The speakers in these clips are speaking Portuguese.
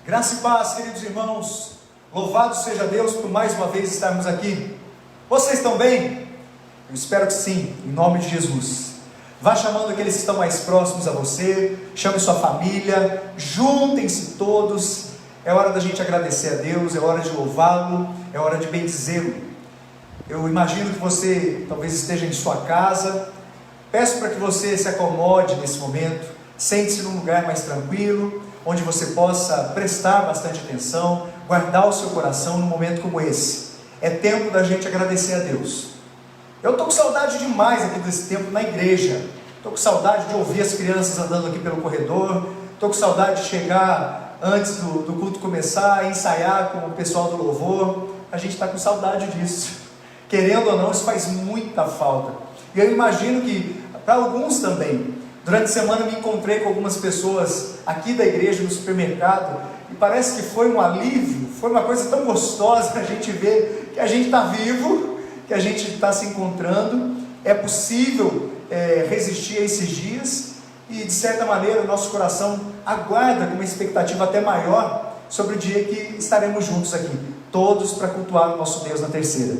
Graça e paz, queridos irmãos, louvado seja Deus por mais uma vez estarmos aqui. Vocês estão bem? Eu espero que sim, em nome de Jesus. Vá chamando aqueles que estão mais próximos a você, chame sua família, juntem-se todos. É hora da gente agradecer a Deus, é hora de louvá-lo, é hora de bendizê-lo. Eu imagino que você talvez esteja em sua casa. Peço para que você se acomode nesse momento, sente-se num lugar mais tranquilo, onde você possa prestar bastante atenção, guardar o seu coração num momento como esse. É tempo da gente agradecer a Deus. Eu estou com saudade demais aqui desse tempo na igreja. Estou com saudade de ouvir as crianças andando aqui pelo corredor. Estou com saudade de chegar antes do culto começar, ensaiar com o pessoal do louvor. A gente está com saudade disso. Querendo ou não, isso faz muita falta. E eu imagino que para alguns também. Durante a semana me encontrei com algumas pessoas aqui da igreja, no supermercado, e parece que foi um alívio, foi uma coisa tão gostosa a gente ver que a gente está vivo, que a gente está se encontrando. É possível resistir a esses dias, e de certa maneira o nosso coração aguarda com uma expectativa até maior sobre o dia que estaremos juntos aqui, todos para cultuar o nosso Deus na terceira.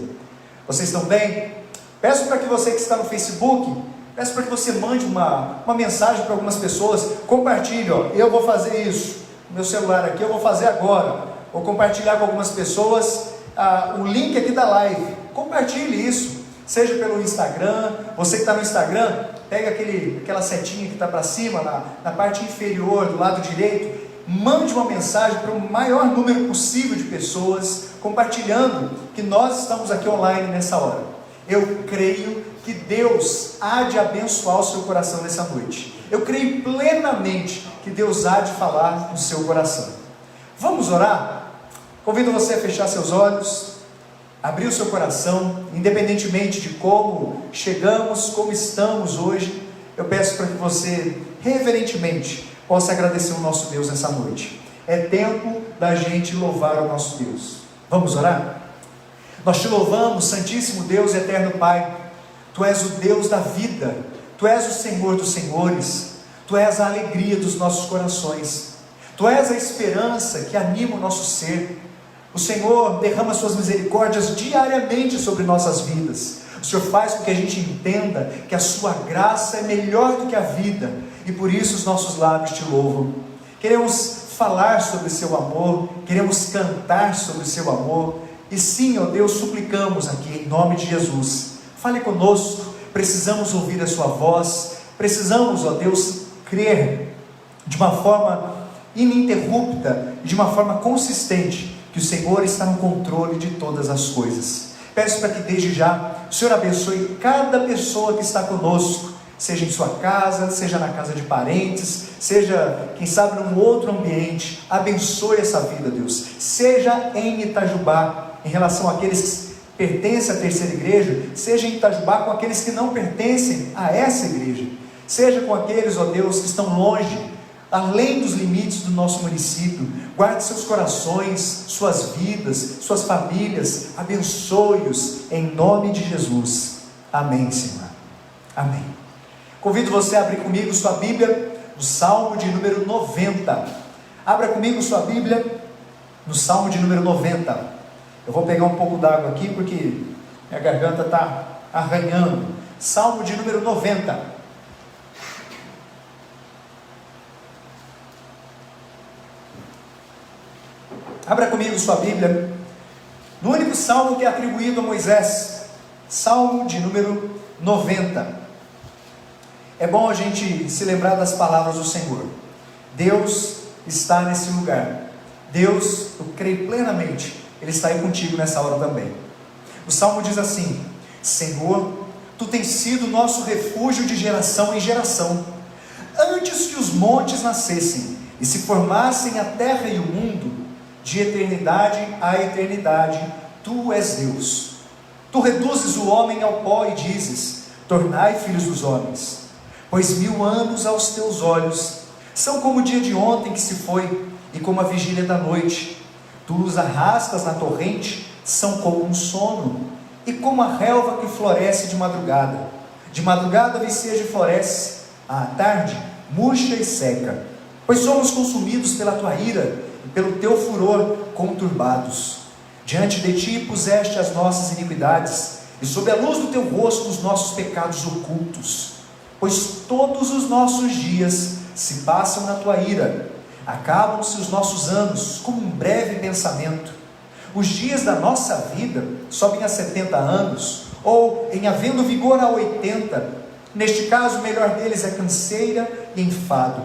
Vocês estão bem? Peço para que você que está no Facebook, peço para que você mande uma mensagem para algumas pessoas, compartilhe, eu vou fazer isso, meu celular aqui eu vou fazer agora, vou compartilhar com algumas pessoas o link aqui da live, compartilhe isso, seja pelo Instagram. Você que está no Instagram, pega aquela setinha que está para cima, na parte inferior, do lado direito, mande uma mensagem para o maior número possível de pessoas, compartilhando que nós estamos aqui online nessa hora. Eu creio que Deus há de abençoar o seu coração nessa noite. Eu creio plenamente que Deus há de falar no seu coração. Vamos orar? Convido você a fechar seus olhos, abrir o seu coração, independentemente de como chegamos, como estamos hoje. Eu peço para que você, reverentemente, possa agradecer o nosso Deus nessa noite. É tempo da gente louvar o nosso Deus. Vamos orar? Nós te louvamos, Santíssimo Deus e Eterno Pai. Tu és o Deus da vida, Tu és o Senhor dos senhores, Tu és a alegria dos nossos corações, Tu és a esperança que anima o nosso ser. O Senhor derrama suas misericórdias diariamente sobre nossas vidas. O Senhor faz com que a gente entenda que a sua graça é melhor do que a vida, e por isso os nossos lábios te louvam. Queremos falar sobre o seu amor, queremos cantar sobre o seu amor, e sim, ó Deus, suplicamos aqui em nome de Jesus, fale conosco, precisamos ouvir a sua voz, precisamos, ó Deus, crer de uma forma ininterrupta, de uma forma consistente, que o Senhor está no controle de todas as coisas. Peço para que desde já o Senhor abençoe cada pessoa que está conosco, seja em sua casa, seja na casa de parentes, seja, quem sabe, num outro ambiente. Abençoe essa vida, Deus, seja em Itajubá, em relação àqueles que pertencem à terceira igreja, seja em Itajubá com aqueles que não pertencem a essa igreja, seja com aqueles, ó Deus, que estão longe, além dos limites do nosso município. Guarde seus corações, suas vidas, suas famílias, abençoe-os em nome de Jesus, amém, Senhor, amém. Convido você a abrir comigo sua Bíblia no Salmo de número 90, abra comigo sua Bíblia no Salmo de número 90, eu vou pegar um pouco d'água aqui, porque minha garganta está arranhando. Salmo de número 90, abra comigo sua Bíblia, no único salmo que é atribuído a Moisés, Salmo de número 90. É bom a gente se lembrar das palavras do Senhor. Deus está nesse lugar. Deus, eu creio plenamente, Ele está aí contigo nessa hora também. O salmo diz assim: Senhor, Tu tens sido nosso refúgio de geração em geração. Antes que os montes nascessem e se formassem a terra e o mundo, de eternidade a eternidade, Tu és Deus. Tu reduzes o homem ao pó e dizes: tornai filhos dos homens. Pois 1000 anos aos Teus olhos são como o dia de ontem que se foi, e como a vigília da noite. Tu os arrastas na torrente, são como um sono, e como a relva que floresce de madrugada. De madrugada viceja e floresce, à tarde murcha e seca. Pois somos consumidos pela Tua ira, e pelo teu furor conturbados. Diante de ti puseste as nossas iniquidades, e sob a luz do teu rosto os nossos pecados ocultos. Pois todos os nossos dias se passam na tua ira, acabam-se os nossos anos como um breve pensamento. Os dias da nossa vida sobem a 70 anos, ou em havendo vigor a 80, neste caso o melhor deles é canseira e enfado,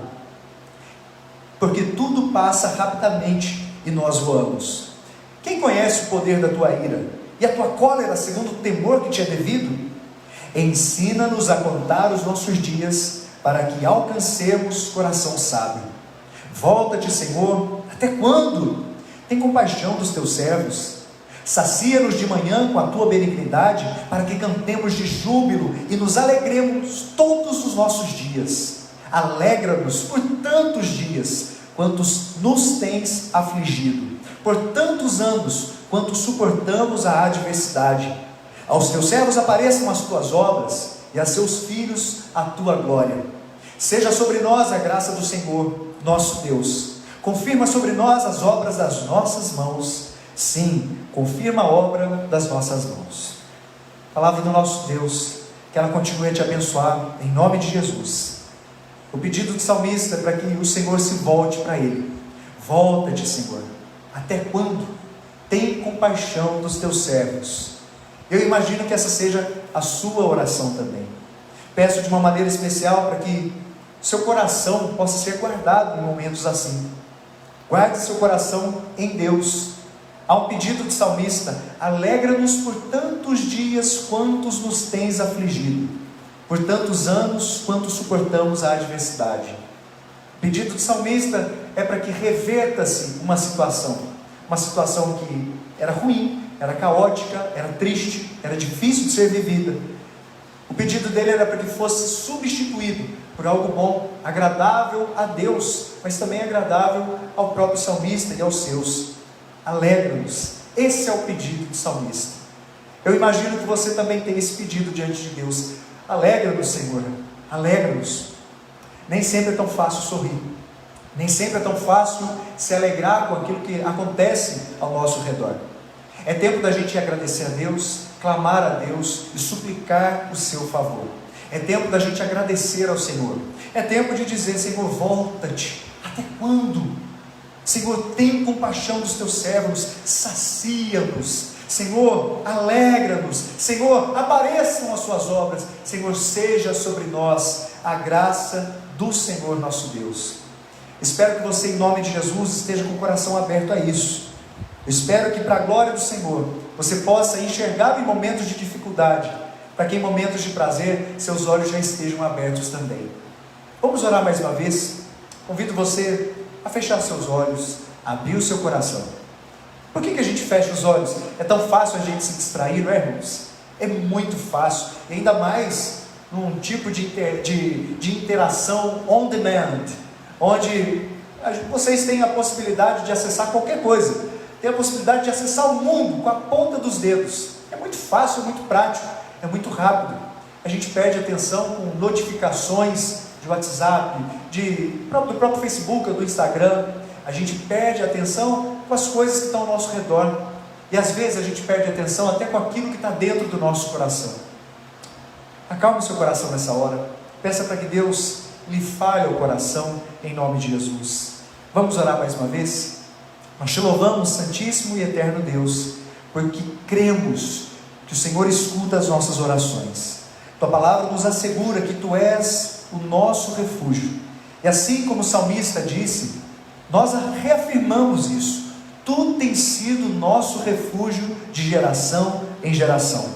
porque tudo passa rapidamente e nós voamos. Quem conhece o poder da tua ira e a tua cólera segundo o temor que te é devido? Ensina-nos a contar os nossos dias, para que alcancemos coração sábio. Volta-te, Senhor, até quando? Tem compaixão dos teus servos. Sacia-nos de manhã com a tua benignidade, para que cantemos de júbilo e nos alegremos todos os nossos dias. Alegra-nos por tantos dias, quantos nos tens afligido, por tantos anos, quanto suportamos a adversidade. Aos teus servos apareçam as tuas obras, e a seus filhos a tua glória. Seja sobre nós a graça do Senhor, nosso Deus. Confirma sobre nós as obras das nossas mãos. Sim, confirma a obra das nossas mãos. Palavra do nosso Deus, que ela continue a te abençoar, em nome de Jesus. O pedido do salmista é para que o Senhor se volte para ele. Volta-te, Senhor. Até quando? Tem compaixão dos teus servos. Eu imagino que essa seja a sua oração também. Peço de uma maneira especial para que seu coração possa ser guardado em momentos assim. Guarde seu coração em Deus. Há um pedido do salmista: alegra-nos por tantos dias quantos nos tens afligido, por tantos anos quanto suportamos a adversidade. O pedido do salmista é para que reverta-se uma situação que era ruim, era caótica, era triste, era difícil de ser vivida. O pedido dele era para que fosse substituído por algo bom, agradável a Deus, mas também agradável ao próprio salmista e aos seus. Alegra-nos. Esse é o pedido do salmista. Eu imagino que você também tem esse pedido diante de Deus. Alegra-nos, Senhor, alegra-nos. Nem sempre é tão fácil sorrir, nem sempre é tão fácil se alegrar com aquilo que acontece ao nosso redor. É tempo da gente agradecer a Deus, clamar a Deus e suplicar o seu favor. É tempo da gente agradecer ao Senhor. É tempo de dizer: Senhor, volta-te. Até quando? Senhor, tem compaixão dos teus servos, sacia-nos. Senhor, alegra-nos. Senhor, apareçam as suas obras. Senhor, seja sobre nós a graça do Senhor nosso Deus. Espero que você, em nome de Jesus, esteja com o coração aberto a isso. Eu espero que, para a glória do Senhor, você possa enxergar em momentos de dificuldade, para que em momentos de prazer, seus olhos já estejam abertos também. Vamos orar mais uma vez? Convido você a fechar seus olhos, abrir o seu coração. Por que a gente fecha os olhos? É tão fácil a gente se distrair, não é, irmãos? É muito fácil, e ainda mais num tipo de interação on demand, onde vocês têm a possibilidade de acessar qualquer coisa, tem a possibilidade de acessar o mundo com a ponta dos dedos. É muito fácil, é muito prático, é muito rápido. A gente perde atenção com notificações de WhatsApp, do próprio Facebook ou do Instagram. A gente perde atenção com as coisas que estão ao nosso redor, e às vezes a gente perde atenção até com aquilo que está dentro do nosso coração. Acalme o seu coração nessa hora, peça para que Deus lhe fale ao coração, em nome de Jesus. Vamos orar mais uma vez? Nós te louvamos, Santíssimo e Eterno Deus, porque cremos que o Senhor escuta as nossas orações. Tua palavra nos assegura que Tu és o nosso refúgio, e assim como o salmista disse, nós reafirmamos isso. Tu tens sido nosso refúgio de geração em geração.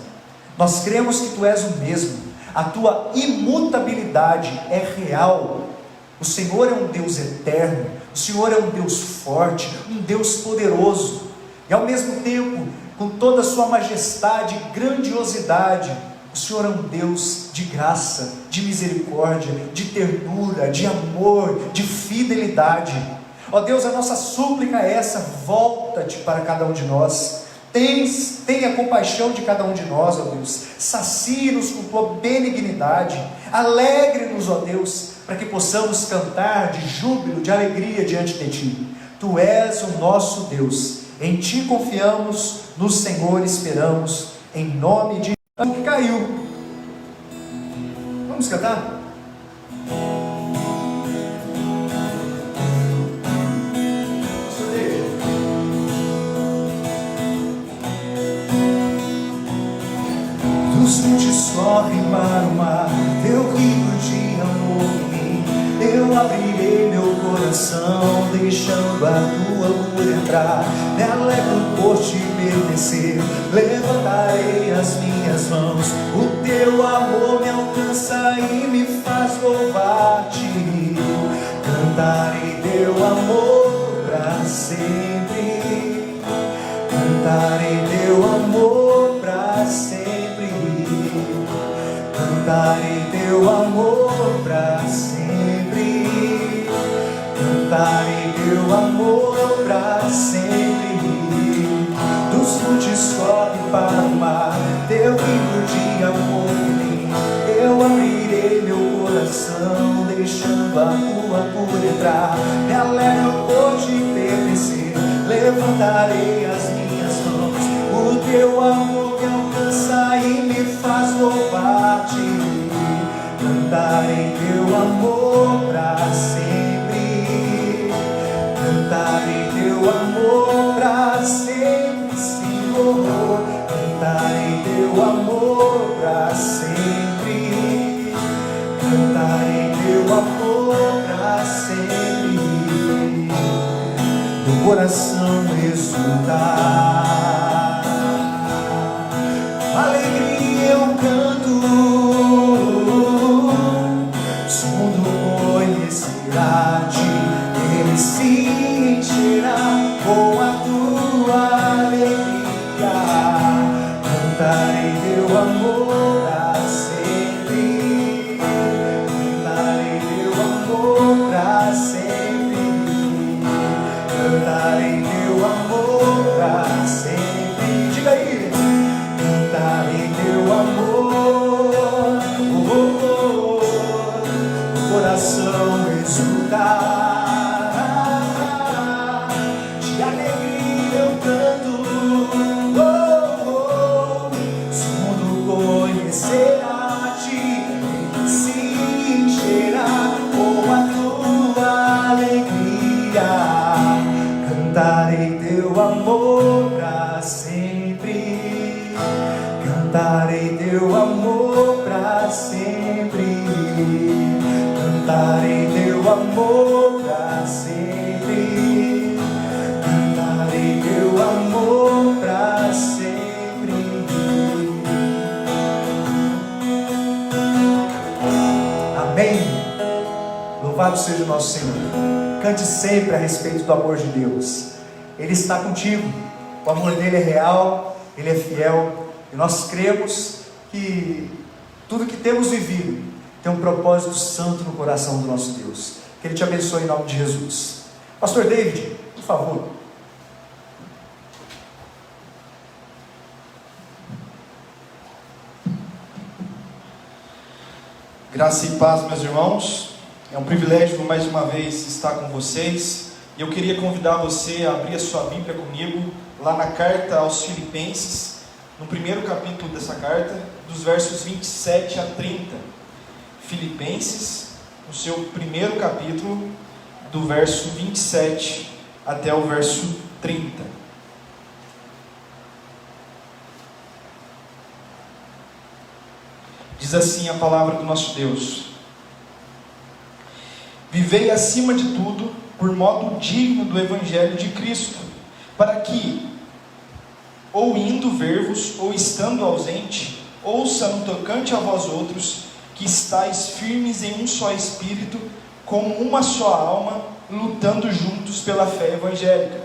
Nós cremos que Tu és o mesmo, a Tua imutabilidade é real. O Senhor é um Deus eterno, o Senhor é um Deus forte, um Deus poderoso, e ao mesmo tempo, com toda a sua majestade e grandiosidade, o Senhor é um Deus de graça, de misericórdia, de ternura, de amor, de fidelidade. Ó Deus, a nossa súplica é essa: volta-te para cada um de nós, tenha compaixão de cada um de nós, ó Deus, sacie-nos com Tua benignidade, alegre-nos, ó Deus, para que possamos cantar de júbilo, de alegria diante de Ti. Tu és o nosso Deus, em Ti confiamos, no Senhor esperamos, em nome de Jesus. Que caiu. Vamos cantar? Dos montes correm para o mar, teu rio de amor em mim. Eu abrirei meu coração, deixando a tua cura entrar. Me alegro por te pertencer, levantarei as minhas mãos. O teu amor me alcança e me faz louvar-te. Cantarei teu amor para sempre. Cantarei teu amor para sempre. Cantarei teu amor para sempre. Cantarei teu amor para sempre. Dos montes corre para o mar, teu rio de amor em mim. Eu abrirei meu coração, deixando a tua cura entrar. Me alegro por te pertencer, levantarei as minhas mãos. O teu amor me alcança e me faz louvar-te. Cantarei teu amor para sempre. Cantarei teu amor para sempre, Senhor. Cantarei teu amor para sempre. Cantarei teu amor para sempre. Do coração exultar. Alegria eu canto, se o mundo conhecerá-te, ele se encherá com a tua alegria. Cantarei teu amor para sempre. Cantarei teu amor para sempre. Cantarei teu amor para sempre. Diga aí. Cantarei teu amor, o coração exultar. De alegria eu canto, se o mundo conhecerá-te, ele se encherá com a tua alegria. Cantarei teu amor para sempre. Cantarei teu amor para sempre. Cantarei teu amor para sempre. Cantarei teu amor para sempre. Amém. Louvado seja o nosso Senhor. Cante sempre a respeito do amor de Deus. Ele está contigo. O amor dele é real, ele é fiel. E nós cremos que tudo que temos vivido tem um propósito santo no coração do nosso Deus. Que Ele te abençoe em nome de Jesus. Pastor David, por favor. Graça e paz, meus irmãos. É um privilégio mais uma vez estar com vocês. E eu queria convidar você a abrir a sua Bíblia comigo lá na carta aos Filipenses, no primeiro capítulo dessa carta, dos versos 27 a 30. Filipenses, no seu primeiro capítulo, do verso 27 até o verso 30. Diz assim a palavra do nosso Deus: Vivei acima de tudo por modo digno do Evangelho de Cristo, para que, ou indo ver-vos, ou estando ausente, ouça no tocante a vós outros, que estáis firmes em um só Espírito, como uma só alma, lutando juntos pela fé evangélica,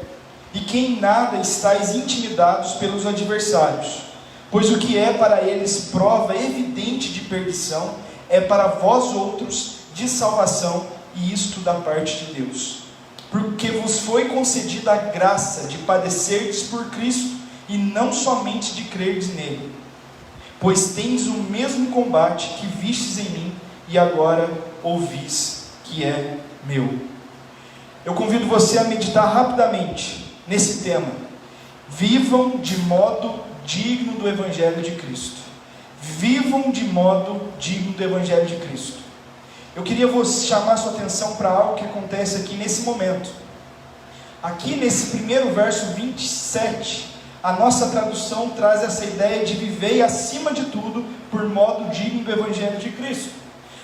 e que em nada estáis intimidados pelos adversários, pois o que é para eles prova evidente de perdição, é para vós outros de salvação, e isto da parte de Deus. Porque vos foi concedida a graça de padecerdes por Cristo, e não somente de crerdes nele. Pois tendes o mesmo combate que vistes em mim, e agora ouvis que é meu. eu convido você a meditar rapidamente nesse tema. Vivam de modo digno do Evangelho de Cristo. Vivam de modo digno do Evangelho de Cristo. Eu queria chamar a sua atenção para algo que acontece aqui nesse momento. Aqui nesse primeiro verso 27, a nossa tradução traz essa ideia de viver acima de tudo por modo digno do Evangelho de Cristo.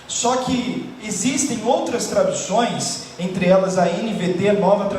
Só que existem outras traduções, entre elas a NVT, Nova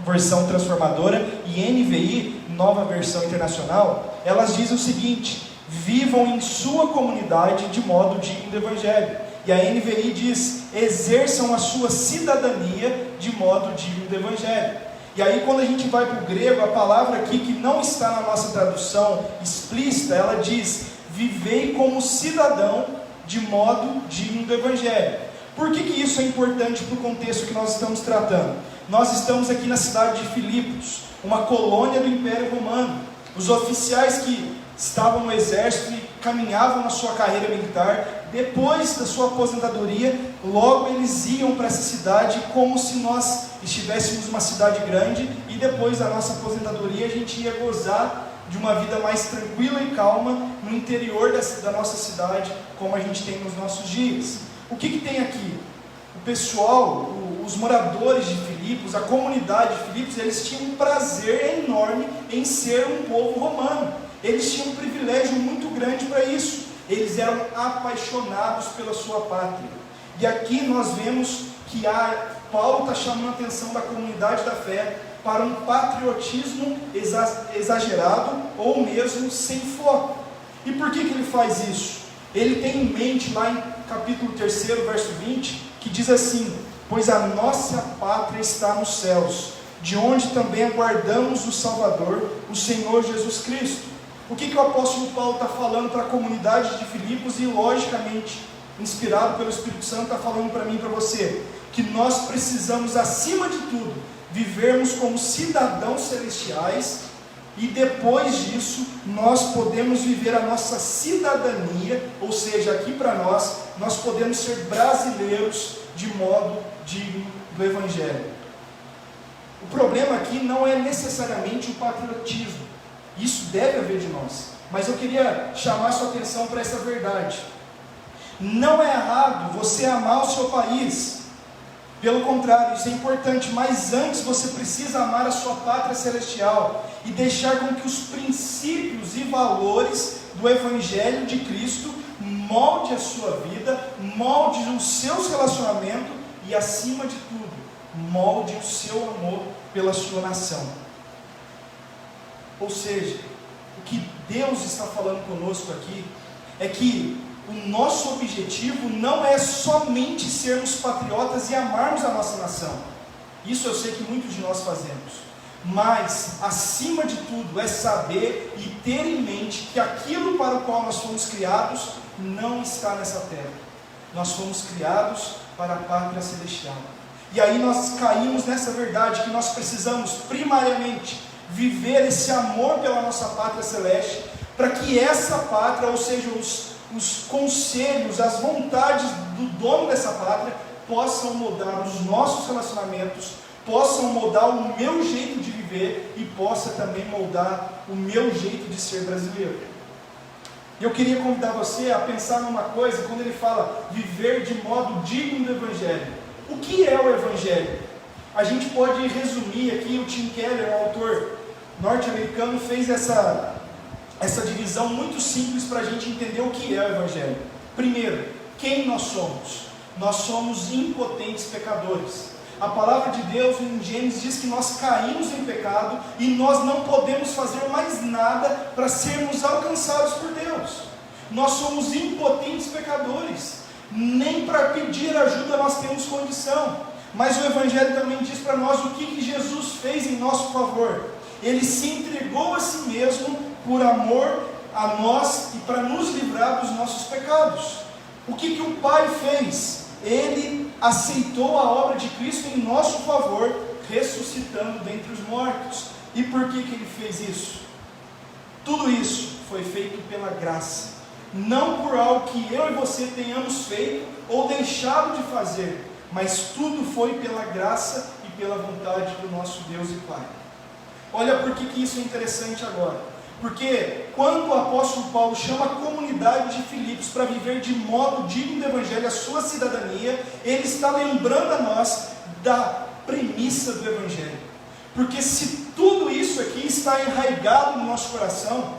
Versão Transformadora, e NVI, Nova Versão Internacional. Elas dizem o seguinte: vivam em sua comunidade de modo digno do Evangelho. E a NVI diz: exerçam a sua cidadania de modo digno do Evangelho. E aí, quando a gente vai para o grego, a palavra aqui que não está na nossa tradução explícita, ela diz: vivei como cidadão de modo digno do Evangelho. Por que isso é importante para o contexto que nós estamos tratando? Nós estamos aqui na cidade de Filipos, uma colônia do Império Romano. Os oficiais que estavam no exército e caminhavam na sua carreira militar, depois da sua aposentadoria, logo eles iam para essa cidade como se nós estivéssemos numa cidade grande, e depois da nossa aposentadoria a gente ia gozar de uma vida mais tranquila e calma no interior da nossa cidade, como a gente tem nos nossos dias. O que tem aqui? O pessoal, os moradores de Filipos, a comunidade de Filipos, eles tinham um prazer enorme em ser um povo romano. Eles tinham um privilégio muito grande para isso. Eles eram apaixonados pela sua pátria. E aqui nós vemos que Paulo está chamando a atenção da comunidade da fé para um patriotismo exagerado ou mesmo sem foco. E por que ele faz isso? Ele tem em mente lá em capítulo 3, verso 20, que diz assim: pois a nossa pátria está nos céus, de onde também aguardamos o Salvador, o Senhor Jesus Cristo. O que o apóstolo Paulo está falando para a comunidade de Filipos e, logicamente, inspirado pelo Espírito Santo, está falando para mim e para você? Que nós precisamos, acima de tudo, vivermos como cidadãos celestiais, e depois disso nós podemos viver a nossa cidadania, ou seja, aqui para nós podemos ser brasileiros de modo digno do Evangelho. O problema aqui não é necessariamente o patriotismo, isso deve haver de nós, mas eu queria chamar a sua atenção para essa verdade. Não é errado você amar o seu país, pelo contrário, isso é importante, mas antes você precisa amar a sua pátria celestial e deixar com que os princípios e valores do Evangelho de Cristo molde a sua vida, molde os seus relacionamentos e, acima de tudo, molde o seu amor pela sua nação. Ou seja, o que Deus está falando conosco aqui é que o nosso objetivo não é somente sermos patriotas e amarmos a nossa nação. Isso eu sei que muitos de nós fazemos. Mas, acima de tudo, é saber e ter em mente que aquilo para o qual nós fomos criados não está nessa terra. Nós fomos criados para a pátria celestial. E aí nós caímos nessa verdade que nós precisamos, primariamente, viver esse amor pela nossa pátria celeste, para que essa pátria, ou seja, os conselhos, as vontades do dono dessa pátria possam mudar os nossos relacionamentos, possam mudar o meu jeito de viver e possa também moldar o meu jeito de ser brasileiro. Eu queria convidar você a pensar numa coisa, quando ele fala viver de modo digno do Evangelho. O que é o Evangelho? A gente pode resumir aqui, o Tim Keller, um autor norte-americano, fez essa divisão muito simples para a gente entender o que é o Evangelho. Primeiro, quem nós somos? Nós somos impotentes pecadores. A palavra de Deus em Gênesis diz que nós caímos em pecado e nós não podemos fazer mais nada para sermos alcançados por Deus. Nós somos impotentes pecadores. Nem para pedir ajuda nós temos condição. Mas o Evangelho também diz para nós o que Jesus fez em nosso favor. Ele se entregou a si mesmo por amor a nós e para nos livrar dos nossos pecados. O que o Pai fez? Ele aceitou a obra de Cristo em nosso favor, ressuscitando dentre os mortos. E por que ele fez isso? Tudo isso foi feito pela graça, não por algo que eu e você tenhamos feito ou deixado de fazer, mas tudo foi pela graça e pela vontade do nosso Deus e Pai. Olha por que isso é interessante agora. Porque quando o apóstolo Paulo chama a comunidade de Filipos para viver de modo digno do Evangelho, a sua cidadania, ele está lembrando a nós da premissa do Evangelho. Porque se tudo isso aqui está enraizado no nosso coração,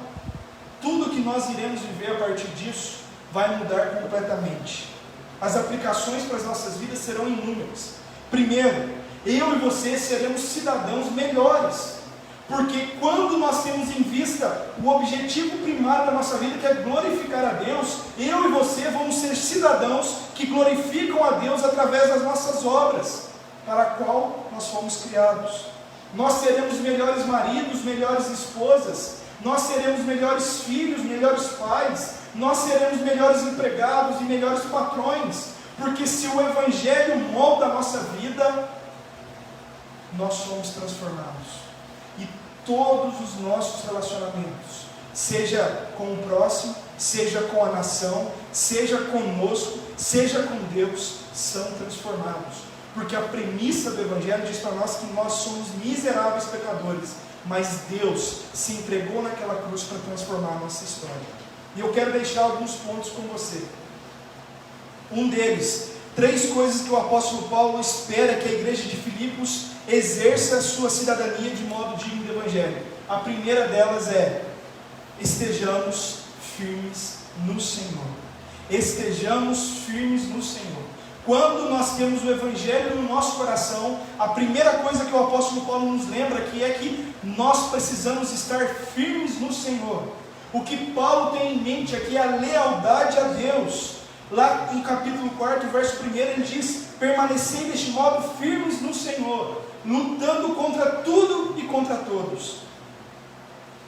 tudo que nós iremos viver a partir disso vai mudar completamente. As aplicações para as nossas vidas serão inúmeras. Primeiro, eu e você seremos cidadãos melhores. Porque quando nós temos em vista o objetivo primário da nossa vida, que é glorificar a Deus, eu e você vamos ser cidadãos que glorificam a Deus através das nossas obras, para a qual nós fomos criados. Nós seremos melhores maridos, melhores esposas, nós seremos melhores filhos, melhores pais, nós seremos melhores empregados e melhores patrões, porque se o Evangelho molda a nossa vida, nós somos transformados. E todos os nossos relacionamentos, seja com o próximo, seja com a nação, seja conosco, seja com Deus, são transformados. Porque a premissa do Evangelho diz para nós que nós somos miseráveis pecadores, mas Deus se entregou naquela cruz para transformar a nossa história. E eu quero deixar alguns pontos com você. Um deles, 3 coisas que o apóstolo Paulo espera que a igreja de Filipos exerça a sua cidadania de modo digno do Evangelho. A primeira delas é: estejamos firmes no Senhor. Estejamos firmes no Senhor. Quando nós temos o Evangelho no nosso coração, a primeira coisa que o apóstolo Paulo nos lembra aqui é que nós precisamos estar firmes no Senhor. O que Paulo tem em mente aqui é a lealdade a Deus. Lá no capítulo 4, verso 1, ele diz: permanecei deste modo firmes no Senhor, lutando contra tudo e contra todos.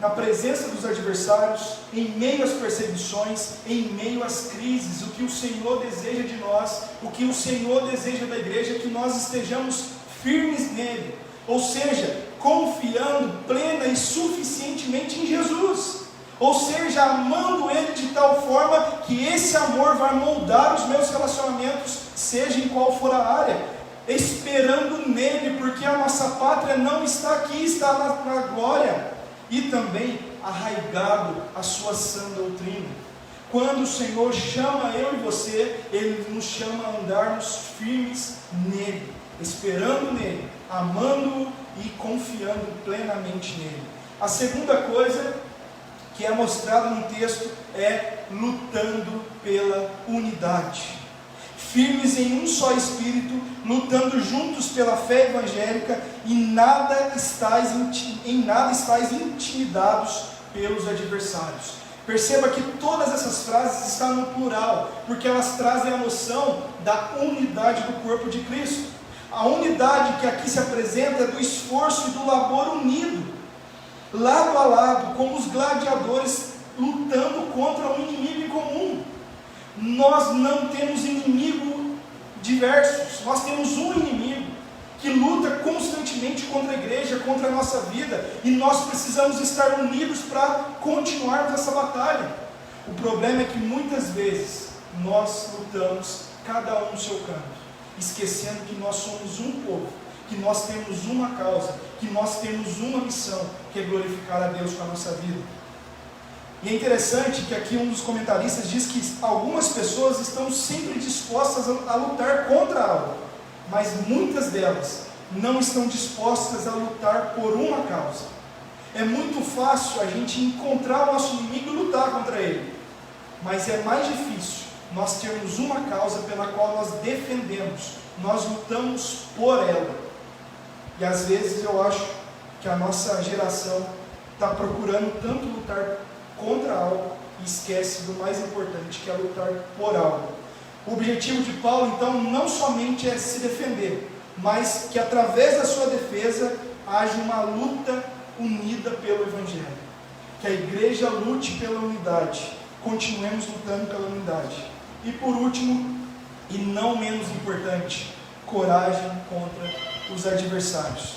Na presença dos adversários, em meio às perseguições, em meio às crises, o que o Senhor deseja de nós, o que o Senhor deseja da igreja é que nós estejamos firmes nele, ou seja, confiando plena e suficientemente em Jesus. Ou seja, amando Ele de tal forma que esse amor vai moldar os meus relacionamentos, seja em qual for a área, esperando nele, porque a nossa pátria não está aqui, está na glória, e também arraigado a sua sã doutrina. Quando o Senhor chama eu e você, Ele nos chama a andarmos firmes nele, esperando nele, amando-o e confiando plenamente nele. A segunda coisa que é mostrado no texto é lutando pela unidade. Firmes em um só espírito, lutando juntos pela fé evangélica, e em nada estáis intimidados pelos adversários. Perceba que todas essas frases estão no plural, porque elas trazem a noção da unidade do corpo de Cristo. A unidade que aqui se apresenta é do esforço e do labor unido, lado a lado, como os gladiadores lutando contra um inimigo em comum. Nós não temos inimigo diversos, nós temos um inimigo que luta constantemente contra a igreja, contra a nossa vida, e nós precisamos estar unidos para continuarmos essa batalha. O problema é que muitas vezes nós lutamos cada um no seu canto, esquecendo que nós somos um povo, que nós temos uma causa, que nós temos uma missão, que é glorificar a Deus com a nossa vida. E é interessante que aqui um dos comentaristas diz que algumas pessoas estão sempre dispostas a lutar contra algo, mas muitas delas não estão dispostas a lutar por uma causa. É muito fácil a gente encontrar o nosso inimigo e lutar contra ele, mas é mais difícil nós termos uma causa pela qual nós defendemos, nós lutamos por ela. E às vezes eu acho que a nossa geração está procurando tanto lutar contra algo e esquece do mais importante, que é lutar por algo. O objetivo de Paulo, então, não somente é se defender, mas que através da sua defesa haja uma luta unida pelo Evangelho. Que a igreja lute pela unidade, continuemos lutando pela unidade. E por último, e não menos importante, coragem contra os adversários.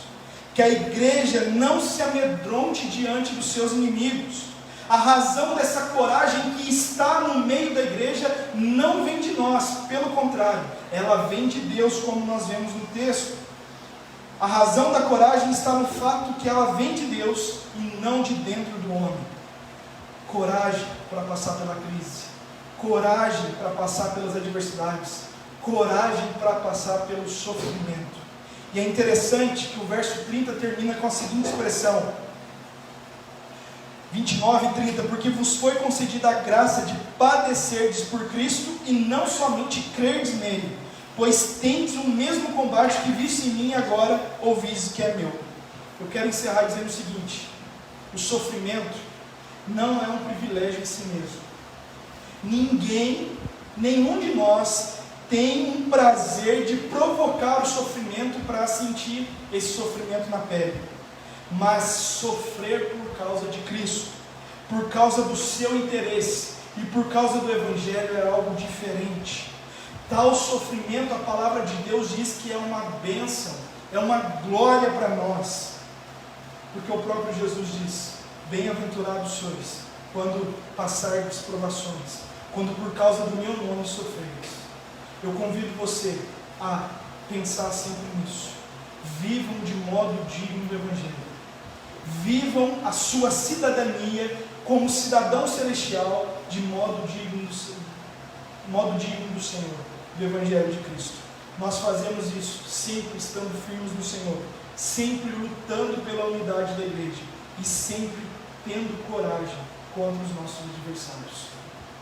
Que a igreja não se amedronte diante dos seus inimigos. A razão dessa coragem que está no meio da igreja não vem de nós, pelo contrário, ela vem de Deus, como nós vemos no texto. A razão da coragem está no fato que ela vem de Deus e não de dentro do homem. Coragem para passar pela crise, coragem para passar pelas adversidades, coragem para passar pelo sofrimento. E é interessante que o verso 30 termina com a seguinte expressão, 29 e 30, porque vos foi concedida a graça de padecerdes por Cristo e não somente crerdes nele, pois tendes o mesmo combate que viste em mim e agora ouvis que é meu. Eu quero encerrar dizendo o seguinte: o sofrimento não é um privilégio em si mesmo. Nenhum de nós tem um prazer de provocar o sofrimento para sentir esse sofrimento na pele, mas sofrer por causa de Cristo, por causa do seu interesse e por causa do Evangelho é algo diferente. Tal sofrimento, a palavra de Deus diz que é uma bênção, é uma glória para nós, porque o próprio Jesus diz: bem-aventurados sois quando passardes provações, quando por causa do meu nome sofreres. Eu convido você a pensar sempre nisso. Vivam de modo digno do Evangelho, vivam a sua cidadania como cidadão celestial de modo digno do Senhor, do Evangelho de Cristo. Nós fazemos isso sempre estando firmes no Senhor, sempre lutando pela unidade da igreja e sempre tendo coragem contra os nossos adversários.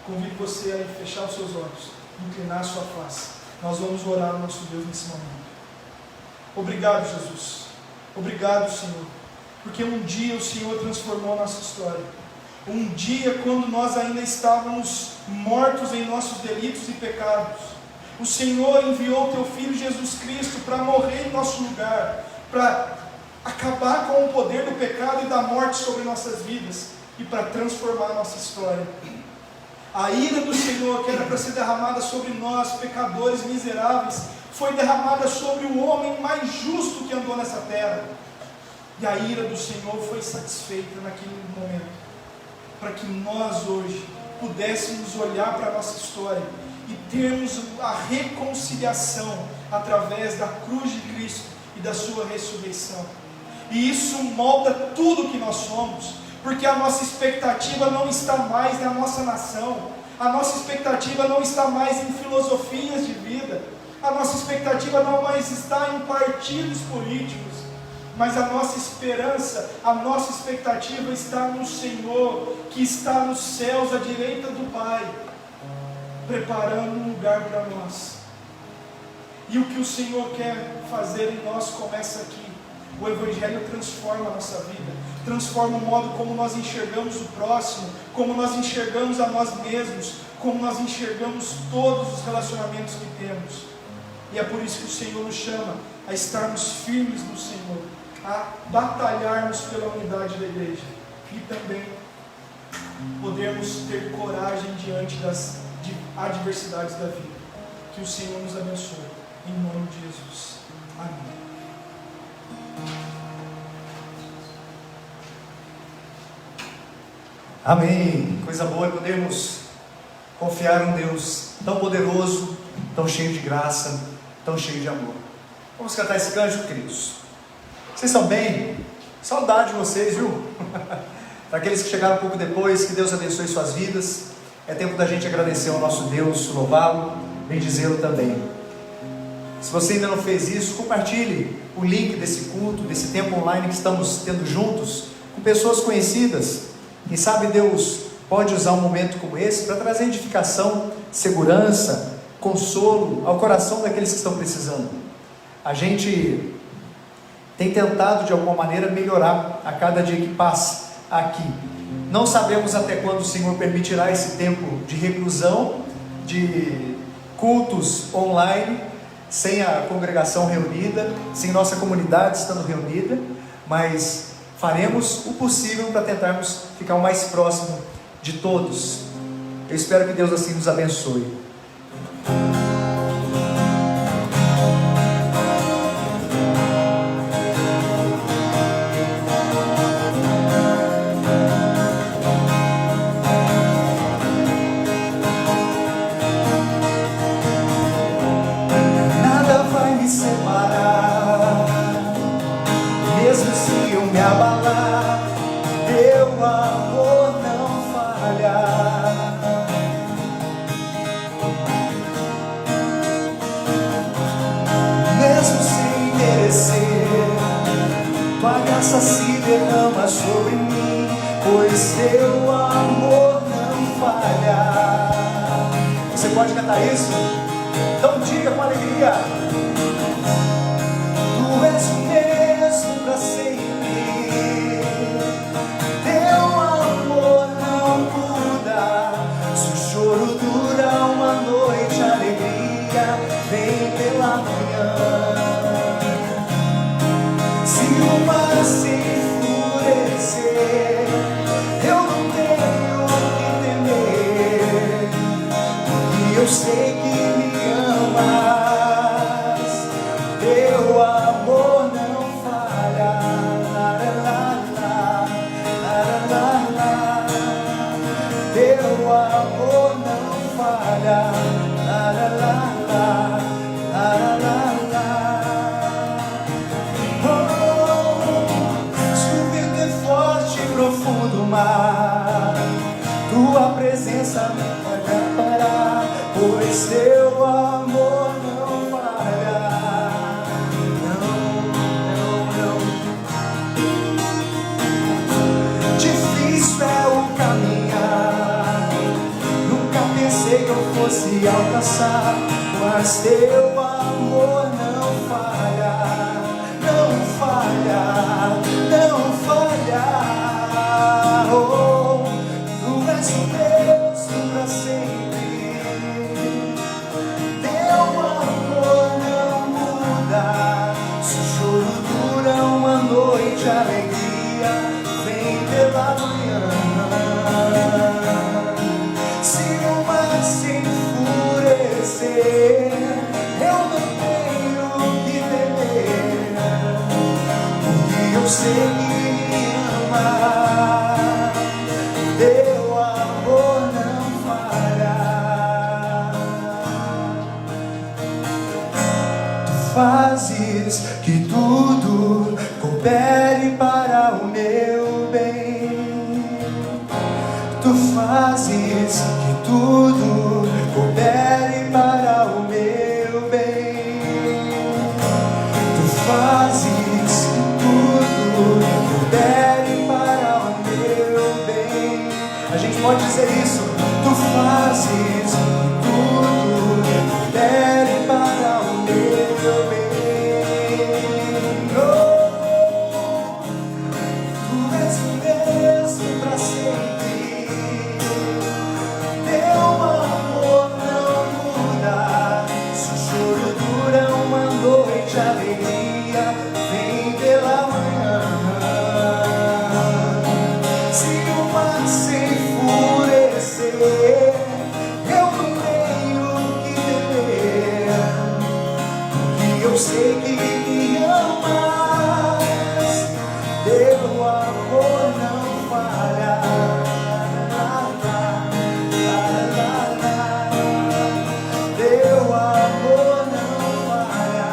Convido você a fechar os seus olhos, inclinar a sua face. Nós vamos orar ao nosso Deus nesse momento. Obrigado, Jesus. Obrigado, Senhor, porque um dia o Senhor transformou a nossa história. Um dia, quando nós ainda estávamos mortos em nossos delitos e pecados, o Senhor enviou o Teu Filho Jesus Cristo para morrer em nosso lugar, para acabar com o poder do pecado e da morte sobre nossas vidas e para transformar a nossa história. A ira do Senhor, que era para ser derramada sobre nós, pecadores miseráveis, foi derramada sobre o homem mais justo que andou nessa terra. E a ira do Senhor foi satisfeita naquele momento, para que nós hoje pudéssemos olhar para a nossa história e termos a reconciliação através da cruz de Cristo e da sua ressurreição. E isso molda tudo que nós somos, porque a nossa expectativa não está mais na nossa nação, a nossa expectativa não está mais em filosofias de vida, a nossa expectativa não mais está em partidos políticos, mas a nossa esperança, a nossa expectativa está no Senhor, que está nos céus à direita do Pai, preparando um lugar para nós. E o que o Senhor quer fazer em nós começa aqui. O Evangelho transforma a nossa vida, transforma o modo como nós enxergamos o próximo, como nós enxergamos a nós mesmos, como nós enxergamos todos os relacionamentos que temos. E é por isso que o Senhor nos chama a estarmos firmes no Senhor, a batalharmos pela unidade da igreja e também podermos ter coragem diante das adversidades da vida. Que o Senhor nos abençoe, em nome de Jesus. Amém. Amém. Coisa boa é podermos confiar em um Deus tão poderoso, tão cheio de graça, tão cheio de amor. Vamos cantar esse cântico, queridos. Vocês estão bem? Saudade de vocês, viu? Para aqueles que chegaram um pouco depois, que Deus abençoe suas vidas. É tempo da gente agradecer ao nosso Deus, louvá-lo, bendizê-lo também. Se você ainda não fez isso, compartilhe o link desse culto, desse tempo online que estamos tendo juntos, com pessoas conhecidas. Quem sabe Deus pode usar um momento como esse para trazer edificação, segurança, consolo ao coração daqueles que estão precisando. A gente tem tentado de alguma maneira melhorar a cada dia que passa aqui. Não sabemos até quando o Senhor permitirá esse tempo de reclusão, de cultos online, sem a congregação reunida, sem nossa comunidade estando reunida, mas faremos o possível para tentarmos ficar o mais próximo de todos. Eu espero que Deus assim nos abençoe. Nada vai me separar conseguiu me abalar, teu amor não falha. Mesmo sem merecer, tua graça se derrama sobre mim, pois teu amor não falha. Você pode cantar isso? Então diga com alegria: tu és o mesmo para sempre, teu amor não muda. Se o choro dura uma noite, a alegria vem pela manhã. Se o mar se enfurecer, eu não tenho o que temer, porque eu sei que me amas, teu amor não falha. Teu amor não falha. Se o vento é forte e profundo mar, tua presença não vai parar, pois teu amor não falha. Não. Difícil é o caminhar, nunca pensei que eu fosse alcançar, mas teu amor não falha, não falha, não falha. Oh, tu és o Deus para sempre, teu amor não muda. Se o choro dura uma noite, a alegria vem pela manhã. Se o mar se enfurecer, eu não tenho o que temer, porque eu sei que me ama, teu amor não falha. Tu fazes que tudo coopere para o meu bem, tu fazes que tudo coopere para o meu bem, tu fazes que tudo coopere para o meu bem. A gente pode dizer isso: tu fazes que tudo coopere para o meu bem. Oh, tu és o mesmo para sempre, teu amor não muda. Se o choro dura uma noite, a alegria vem pela manhã. Se o mar se enfurecer, eu não tenho o que temer, porque eu sei que me amas, teu amor não falha. Teu amor não falha.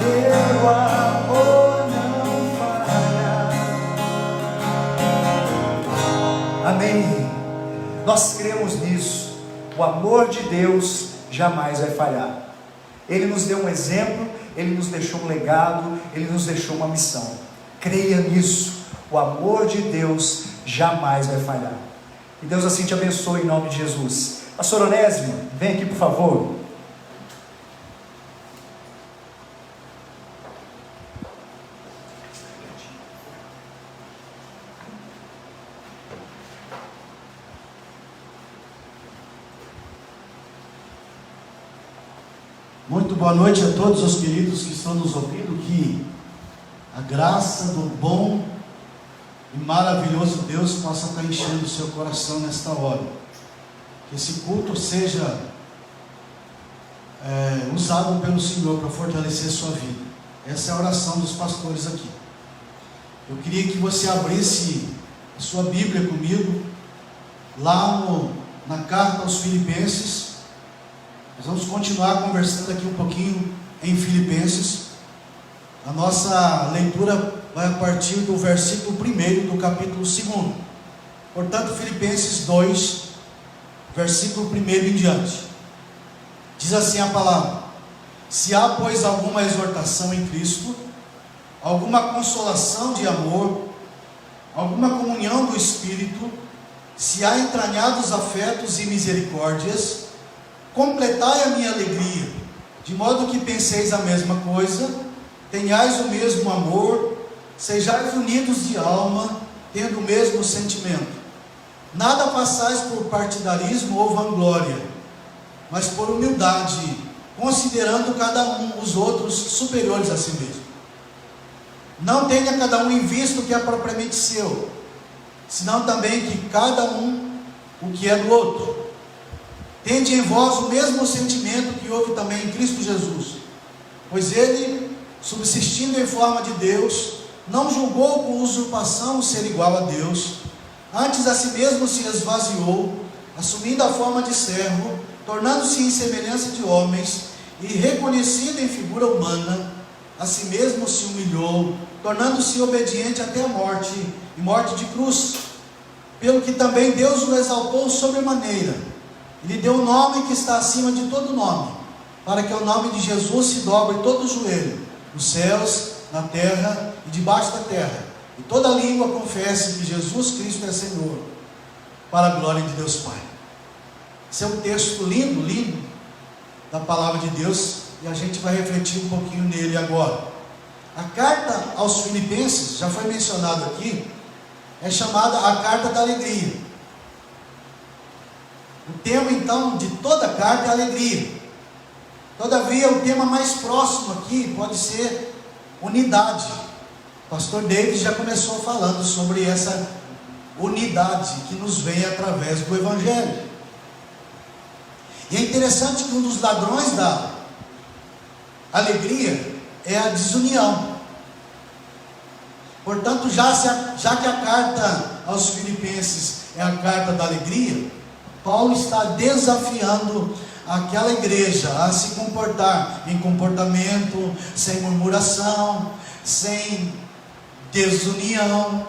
Teu amor não falha. Amém. Nós cremos nisso. O amor de Deus jamais vai falhar. Ele nos deu um exemplo, Ele nos deixou um legado, Ele nos deixou uma missão. Creia nisso. O amor de Deus jamais vai falhar. E Deus assim te abençoe em nome de Jesus. Pastor Onésimo, vem aqui por favor. Muito boa noite a todos os queridos que estão nos ouvindo. Que a graça do bom e maravilhoso Deus possa estar enchendo o seu coração nesta hora. Que esse culto seja usado pelo Senhor para fortalecer sua vida. Essa é a oração dos pastores aqui. Eu queria que você abrisse a sua Bíblia comigo, lá na carta aos Filipenses, Nós vamos continuar conversando aqui um pouquinho em Filipenses. A nossa leitura vai a partir do versículo 1 do capítulo 2. Portanto, Filipenses 2, versículo 1 em diante. Diz assim a palavra: se há, pois, alguma exortação em Cristo, alguma consolação de amor, alguma comunhão do Espírito, se há entranhados afetos e misericórdias, completai a minha alegria, de modo que penseis a mesma coisa, tenhais o mesmo amor, sejais unidos de alma, tendo o mesmo sentimento. Nada façais por partidarismo ou vanglória, mas por humildade, considerando cada um os outros superiores a si mesmo. Não tenha cada um em vista o que é propriamente seu, senão também que cada um o que é do outro. Tende em vós o mesmo sentimento que houve também em Cristo Jesus, pois ele, subsistindo em forma de Deus, não julgou com usurpação o ser igual a Deus, antes a si mesmo se esvaziou, assumindo a forma de servo, tornando-se em semelhança de homens, e reconhecido em figura humana, a si mesmo se humilhou, tornando-se obediente até a morte, e morte de cruz. Pelo que também Deus o exaltou sobremaneira, e lhe deu um nome que está acima de todo nome, para que o nome de Jesus se dobre todo o joelho, nos céus, na terra e debaixo da terra, e toda língua confesse que Jesus Cristo é Senhor, para a glória de Deus Pai. Esse é um texto lindo, lindo, da palavra de Deus, e a gente vai refletir um pouquinho nele agora. A carta aos Filipenses, já foi mencionado aqui, é chamada a carta da alegria. O tema então de toda a carta é alegria. Todavia, o tema mais próximo aqui pode ser unidade. O pastor David já começou falando sobre essa unidade que nos vem através do Evangelho. E é interessante que um dos ladrões da alegria é a desunião. Portanto, já que a carta aos Filipenses é a carta da alegria, Paulo está desafiando aquela igreja a se comportar em comportamento sem murmuração, sem desunião,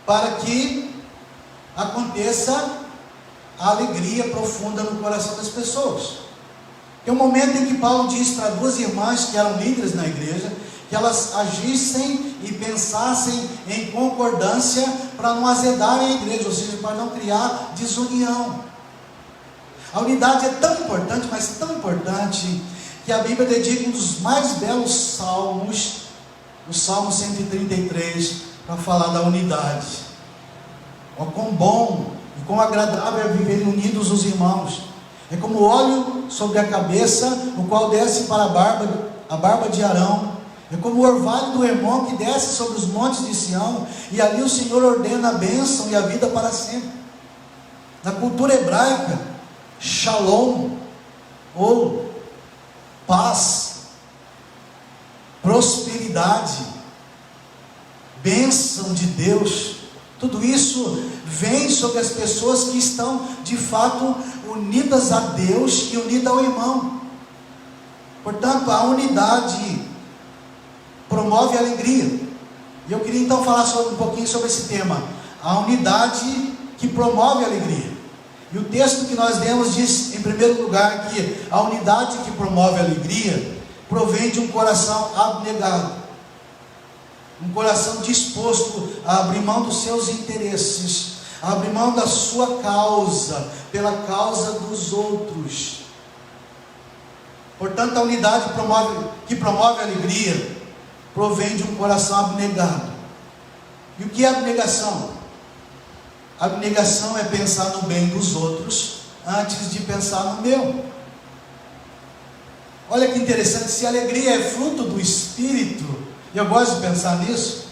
para que aconteça a alegria profunda no coração das pessoas. Tem um momento em que Paulo diz para duas irmãs que eram líderes na igreja, que elas agissem e pensassem em concordância para não azedarem a igreja, ou seja, para não criar desunião. A unidade é tão importante, mas tão importante, que a Bíblia dedica um dos mais belos salmos, o Salmo 133, para falar da unidade. Ó, quão bom e quão agradável é viverem unidos os irmãos. É como óleo sobre a cabeça, o qual desce para a barba de Arão. É como o orvalho do Hermon que desce sobre os montes de Sião, e ali o Senhor ordena a bênção e a vida para sempre. Na cultura hebraica, Shalom, ou paz, prosperidade, bênção de Deus, tudo isso vem sobre as pessoas que estão de fato unidas a Deus e unidas ao irmão. Portanto, a unidade promove a alegria. E eu queria então falar um pouquinho sobre esse tema, a unidade que promove a alegria. E o texto que nós lemos diz, em primeiro lugar, que a unidade que promove a alegria provém de um coração abnegado, um coração disposto a abrir mão dos seus interesses, a abrir mão da sua causa, pela causa dos outros. Portanto, a unidade que promove a alegria provém de um coração abnegado. E o que é abnegação? Abnegação é pensar no bem dos outros antes de pensar no meu. Olha que interessante, se a alegria é fruto do Espírito, e eu gosto de pensar nisso,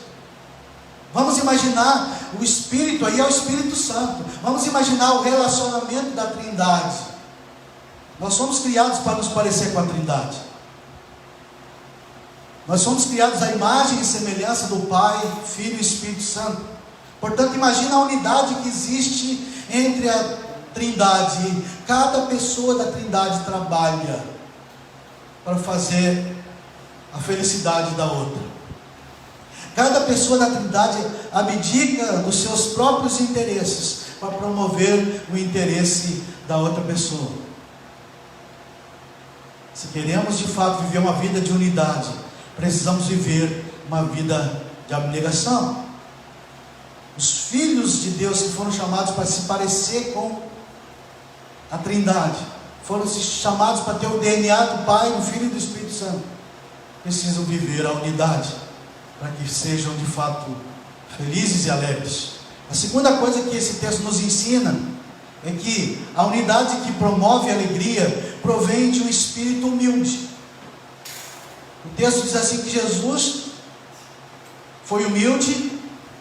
vamos imaginar o Espírito, aí é o Espírito Santo, vamos imaginar o relacionamento da Trindade. Nós somos criados para nos parecer com a Trindade. Nós somos criados à imagem e semelhança do Pai, Filho e Espírito Santo. Portanto, imagina a unidade que existe entre Trindade, cada pessoa da Trindade trabalha para fazer a felicidade da outra. Cada pessoa da Trindade abdica dos seus próprios interesses para promover o interesse da outra pessoa. Se queremos de fato viver uma vida de unidade, precisamos viver uma vida de abnegação. Os filhos de Deus que foram chamados para se parecer com a Trindade, foram chamados para ter o DNA do Pai, do Filho e do Espírito Santo, precisam viver a unidade, para que sejam de fato felizes e alegres. A segunda coisa que esse texto nos ensina é que a unidade que promove a alegria provém de um espírito humilde. O texto diz assim que Jesus foi humilde,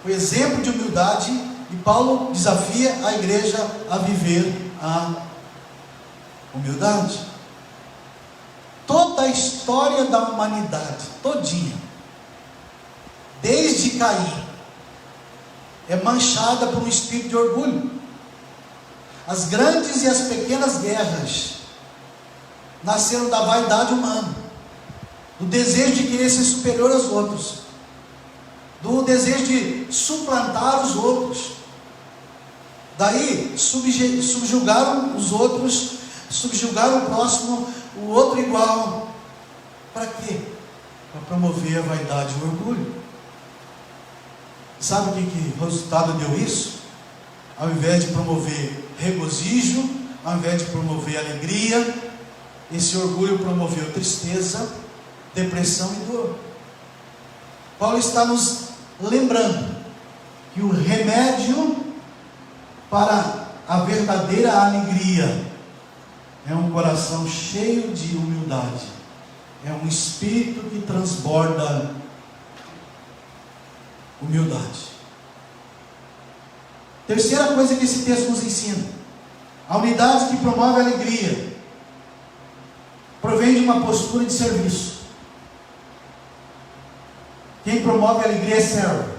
foi exemplo de humildade, e Paulo desafia a igreja a viver a humildade. Toda a história da humanidade, todinha, desde Caim, é manchada por um espírito de orgulho. As grandes e as pequenas guerras nasceram da vaidade humana, do desejo de querer ser superior aos outros, do desejo de suplantar os outros. Daí subjugaram os outros, subjugaram o próximo, o outro igual. Para quê? Para promover a vaidade e o orgulho. Sabe o que resultado deu isso? Ao invés de promover regozijo, ao invés de promover alegria, esse orgulho promoveu tristeza, depressão e dor. Paulo está nos lembrando que o remédio para a verdadeira alegria é um coração cheio de humildade, é um espírito que transborda humildade. Terceira coisa que esse texto nos ensina: a unidade que promove a alegria provém de uma postura de serviço. Quem promove a alegria é servo.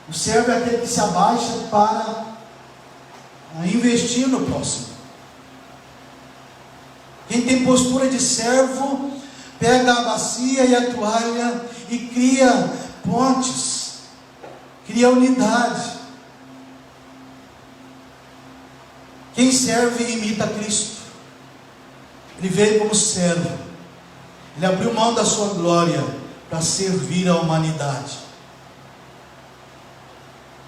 O servo é aquele que se abaixa para investir no próximo. Quem tem postura de servo pega a bacia e a toalha e cria pontes, cria unidade. Quem serve imita Cristo. Ele veio como servo, ele abriu mão da sua glória para servir a humanidade.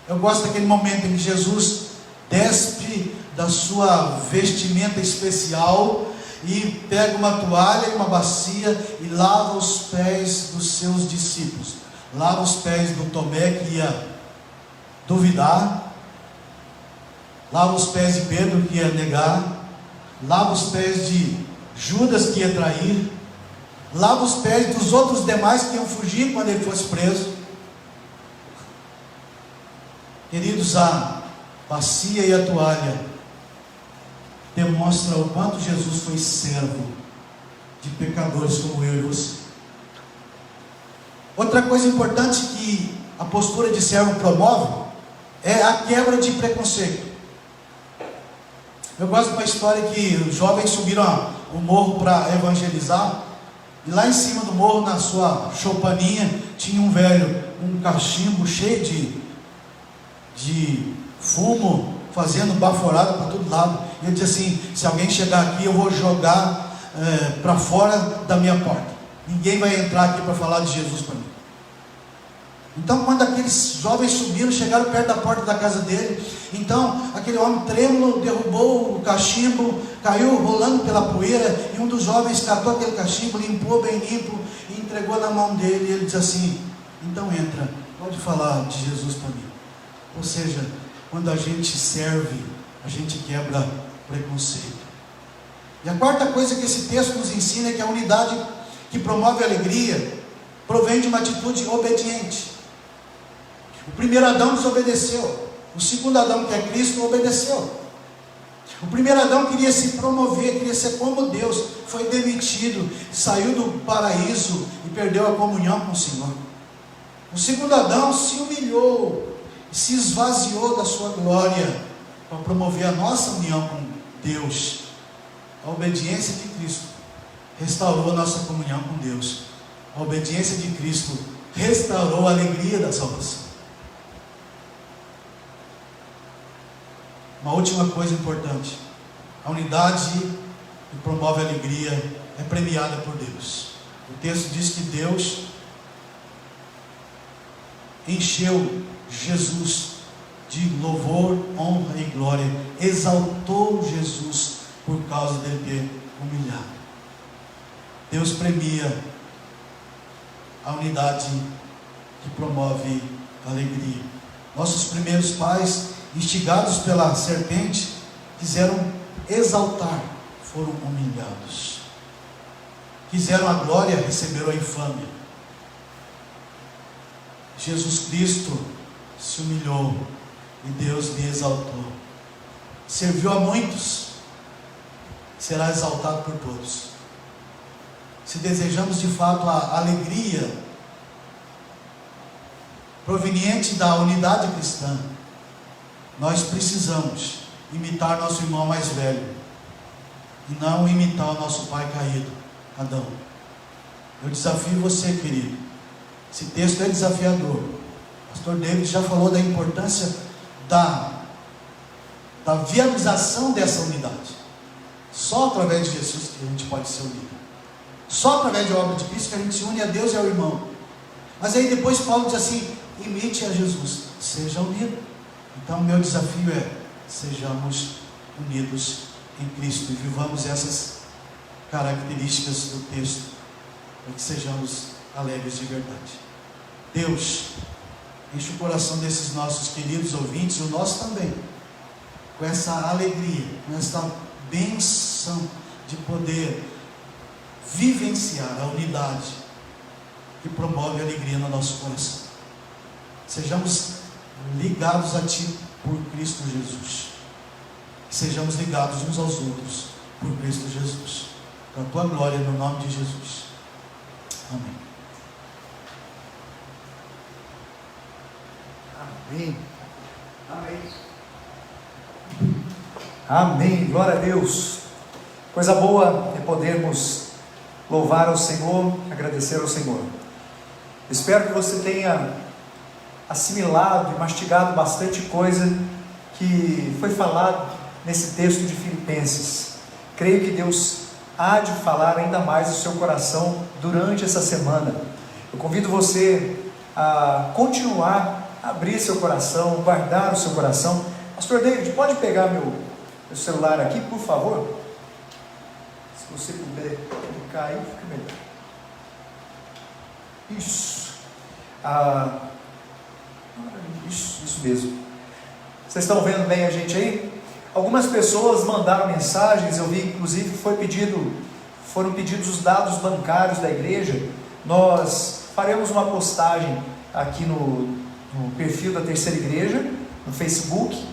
Eu gosto daquele momento em que Jesus despe da sua vestimenta especial e pega uma toalha e uma bacia e lava os pés dos seus discípulos. Lava os pés do Tomé, que ia duvidar, lava os pés de Pedro, que ia negar, lava os pés de Judas, que ia trair, lava os pés dos outros demais que iam fugir quando ele fosse preso. Queridos, a bacia e a toalha demonstra o quanto Jesus foi servo de pecadores como eu e você. Outra coisa importante que a postura de servo promove é a quebra de preconceito. Eu gosto de uma história que os jovens subiram o morro para evangelizar, e lá em cima do morro, na sua choupaninha, tinha um velho, um cachimbo cheio de fumo, fazendo baforada para todo lado. E ele disse assim: se alguém chegar aqui, eu vou jogar para fora da minha porta. Ninguém vai entrar aqui para falar de Jesus para mim. Então, quando aqueles jovens subiram, chegaram perto da porta da casa dele, então aquele homem trêmulo derrubou o cachimbo, caiu rolando pela poeira, e um dos jovens catou aquele cachimbo, limpou bem limpo e entregou na mão dele. E ele disse assim: então entra, pode falar de Jesus para mim. Ou seja, quando a gente serve, a gente quebra preconceito. E a quarta coisa que esse texto nos ensina é que a unidade que promove a alegria provém de uma atitude obediente. O primeiro Adão desobedeceu, o segundo Adão, que é Cristo, obedeceu. O primeiro Adão queria se promover, queria ser como Deus, foi demitido, saiu do paraíso e perdeu a comunhão com o Senhor. O segundo Adão se humilhou, se esvaziou da sua glória para promover a nossa união com Deus. A obediência de Cristo restaurou a nossa comunhão com Deus. A obediência de Cristo restaurou a alegria da salvação. Uma última coisa importante: a unidade que promove a alegria é premiada por Deus. O texto diz que Deus encheu Jesus de louvor, honra e glória, exaltou Jesus por causa dele ter humilhado. Deus premia a unidade que promove a alegria. Nossos primeiros pais, instigados pela serpente, quiseram exaltar, foram humilhados. Quiseram a glória, receberam a infâmia. Jesus Cristo se humilhou e Deus lhe exaltou. Serviu a muitos, será exaltado por todos. Se desejamos de fato a alegria proveniente da unidade cristã, nós precisamos imitar nosso irmão mais velho e não imitar o nosso pai caído, Adão. Eu desafio você, querido. Esse texto é desafiador. O pastor David já falou da importância da viabilização dessa unidade. Só através de Jesus que a gente pode ser unido. Só através da obra de Cristo que a gente se une a Deus e ao irmão. Mas aí depois Paulo diz assim: imite a Jesus, seja unido. Então o meu desafio é: sejamos unidos em Cristo e vivamos essas características do texto, para que sejamos alegres de verdade. Deus, enche o coração desses nossos queridos ouvintes, e o nosso também, com essa alegria, com essa bênção de poder vivenciar a unidade que promove a alegria no nosso coração. Sejamos ligados a Ti por Cristo Jesus. Sejamos ligados uns aos outros por Cristo Jesus. Para a Tua glória, no nome de Jesus. Amém. Amém. Amém. Amém. Glória a Deus. Coisa boa é podermos louvar ao Senhor, agradecer ao Senhor. Espero que você tenha assimilado e mastigado bastante coisa que foi falado nesse texto de Filipenses. Creio que Deus há de falar ainda mais no seu coração durante essa semana. Eu convido você a continuar a abrir seu coração, guardar o seu coração. Pastor David, pode pegar meu celular aqui, por favor? Se você puder clicar aí, fica melhor. Isso. Isso mesmo. Vocês estão vendo bem a gente aí? Algumas pessoas mandaram mensagens, eu vi inclusive foram pedidos os dados bancários da igreja. Nós faremos uma postagem aqui no perfil da Terceira Igreja, no Facebook,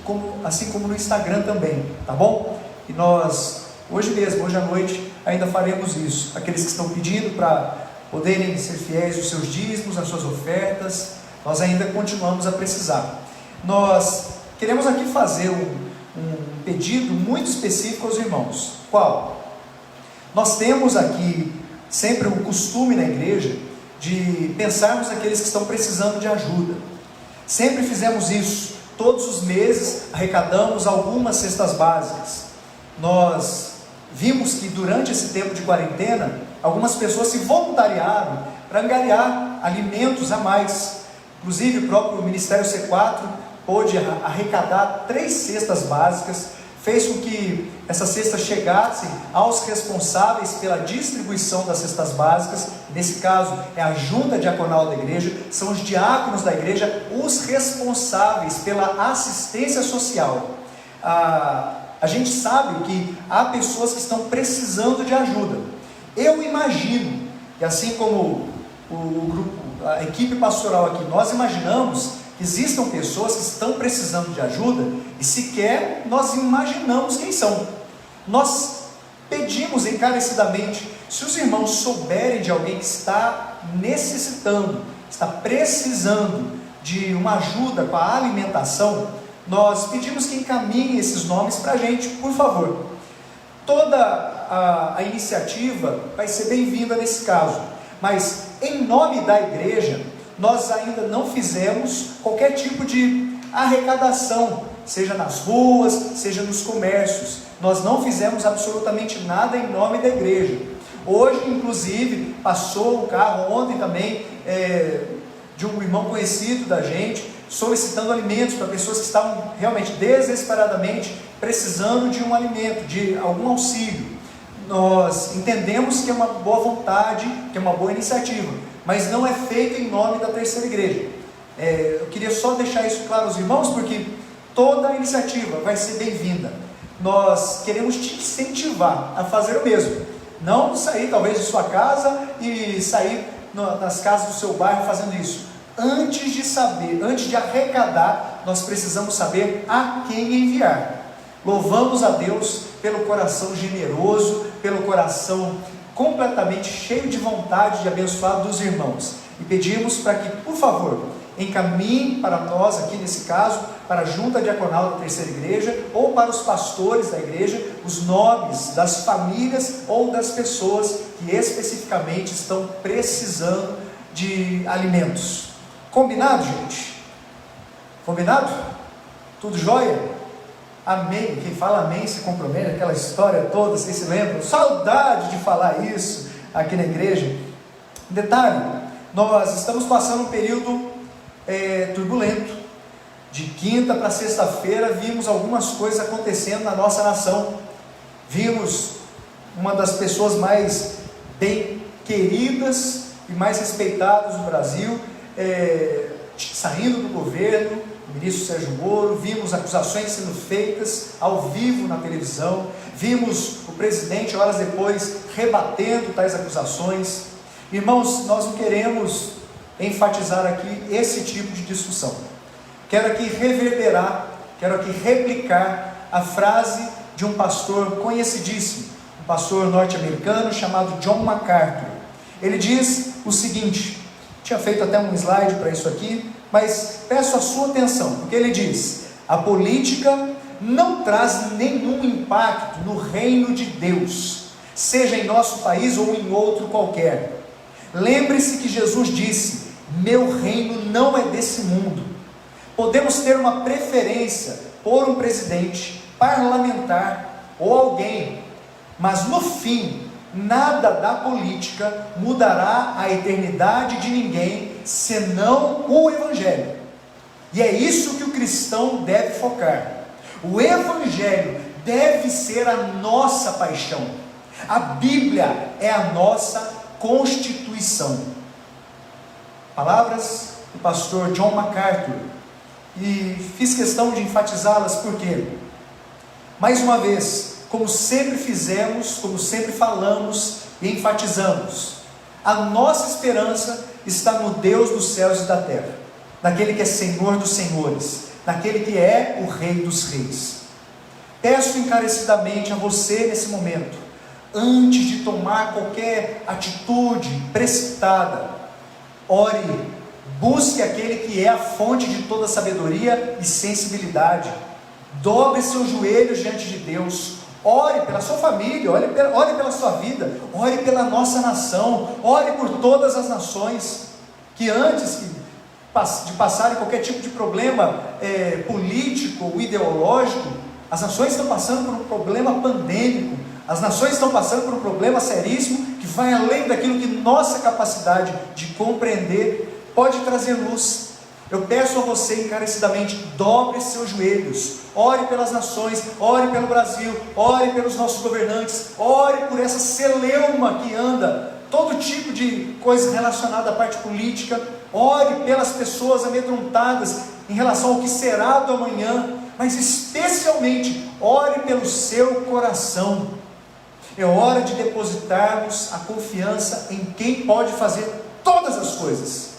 assim como no Instagram também, tá bom? E nós, hoje à noite, ainda faremos isso. Aqueles que estão pedindo para poderem ser fiéis aos seus dízimos, às suas ofertas, nós ainda continuamos a precisar. Nós queremos aqui fazer um pedido muito específico aos irmãos. Qual? Nós temos aqui sempre o costume na igreja de pensarmos naqueles que estão precisando de ajuda. Sempre fizemos isso. Todos os meses arrecadamos algumas cestas básicas. Nós vimos que durante esse tempo de quarentena, algumas pessoas se voluntariaram para angariar alimentos a mais. Inclusive o próprio Ministério C4 pôde arrecadar 3 cestas básicas, fez com que essas cestas chegassem aos responsáveis pela distribuição das cestas básicas. Nesse caso é a junta diaconal da igreja, são os diáconos da igreja os responsáveis pela assistência social. A gente sabe que há pessoas que estão precisando de ajuda. Eu imagino, e assim como o grupo, a equipe pastoral aqui, nós imaginamos que existam pessoas que estão precisando de ajuda e sequer nós imaginamos quem são. Nós pedimos encarecidamente, se os irmãos souberem de alguém que está necessitando, está precisando de uma ajuda com a alimentação, nós pedimos que encaminhem esses nomes para a gente, por favor. Toda a iniciativa vai ser bem-vinda nesse caso, mas em nome da igreja, nós ainda não fizemos qualquer tipo de arrecadação, seja nas ruas, seja nos comércios. Nós não fizemos absolutamente nada em nome da igreja. Hoje, inclusive, passou um carro ontem também, de um irmão conhecido da gente, solicitando alimentos para pessoas que estavam realmente desesperadamente precisando de um alimento, de algum auxílio. Nós entendemos que é uma boa vontade, que é uma boa iniciativa, mas não é feito em nome da Terceira Igreja. Eu queria só deixar isso claro aos irmãos, porque toda a iniciativa vai ser bem-vinda. Nós queremos te incentivar a fazer o mesmo, não sair talvez de sua casa e sair nas casas do seu bairro fazendo isso. Antes de arrecadar, nós precisamos saber a quem enviar. Louvamos a Deus pelo coração generoso, pelo coração completamente cheio de vontade de abençoar dos irmãos, e pedimos para que, por favor, encaminhem para nós, aqui nesse caso, para a Junta Diaconal da Terceira Igreja, ou para os pastores da igreja, os nomes das famílias ou das pessoas que especificamente estão precisando de alimentos. Combinado, gente? Combinado? Tudo jóia? Amém. Quem fala amém se compromete, aquela história toda, vocês se lembram? Saudade de falar isso aqui na igreja. Detalhe, nós estamos passando um período turbulento. De quinta para sexta-feira vimos algumas coisas acontecendo na nossa nação. Vimos uma das pessoas mais bem queridas e mais respeitadas do Brasil saindo do governo, o ministro Sérgio Moro. Vimos acusações sendo feitas ao vivo na televisão, vimos o presidente horas depois rebatendo tais acusações. Irmãos, nós não queremos enfatizar aqui esse tipo de discussão. Quero aqui reverberar, quero aqui replicar a frase de um pastor conhecidíssimo, um pastor norte-americano chamado John MacArthur. Ele diz o seguinte, tinha feito até um slide para isso aqui, mas peço a sua atenção, porque ele diz: a política não traz nenhum impacto no reino de Deus, seja em nosso país ou em outro qualquer. Lembre-se que Jesus disse: meu reino não é desse mundo. Podemos ter uma preferência por um presidente, parlamentar ou alguém, mas no fim, nada da política mudará a eternidade de ninguém, senão o Evangelho. E é isso que o cristão deve focar. O Evangelho deve ser a nossa paixão. A Bíblia é a nossa constituição. Palavras do pastor John MacArthur, e fiz questão de enfatizá-las porque, mais uma vez, como sempre fizemos, como sempre falamos e enfatizamos, a nossa esperança está no Deus dos céus e da terra, naquele que é Senhor dos senhores, naquele que é o Rei dos reis. Peço encarecidamente a você nesse momento, antes de tomar qualquer atitude precipitada, ore, busque aquele que é a fonte de toda sabedoria e sensibilidade, dobre seus joelhos diante de Deus, ore pela sua família, ore pela sua vida, ore pela nossa nação, ore por todas as nações, que antes de passarem qualquer tipo de problema político ou ideológico, as nações estão passando por um problema pandêmico, as nações estão passando por um problema seríssimo, que vai além daquilo que nossa capacidade de compreender pode trazer luz. Eu peço a você encarecidamente, dobre seus joelhos, ore pelas nações, ore pelo Brasil, ore pelos nossos governantes, ore por essa celeuma que anda, todo tipo de coisa relacionada à parte política, ore pelas pessoas amedrontadas em relação ao que será do amanhã, mas especialmente, ore pelo seu coração. É hora de depositarmos a confiança em quem pode fazer todas as coisas,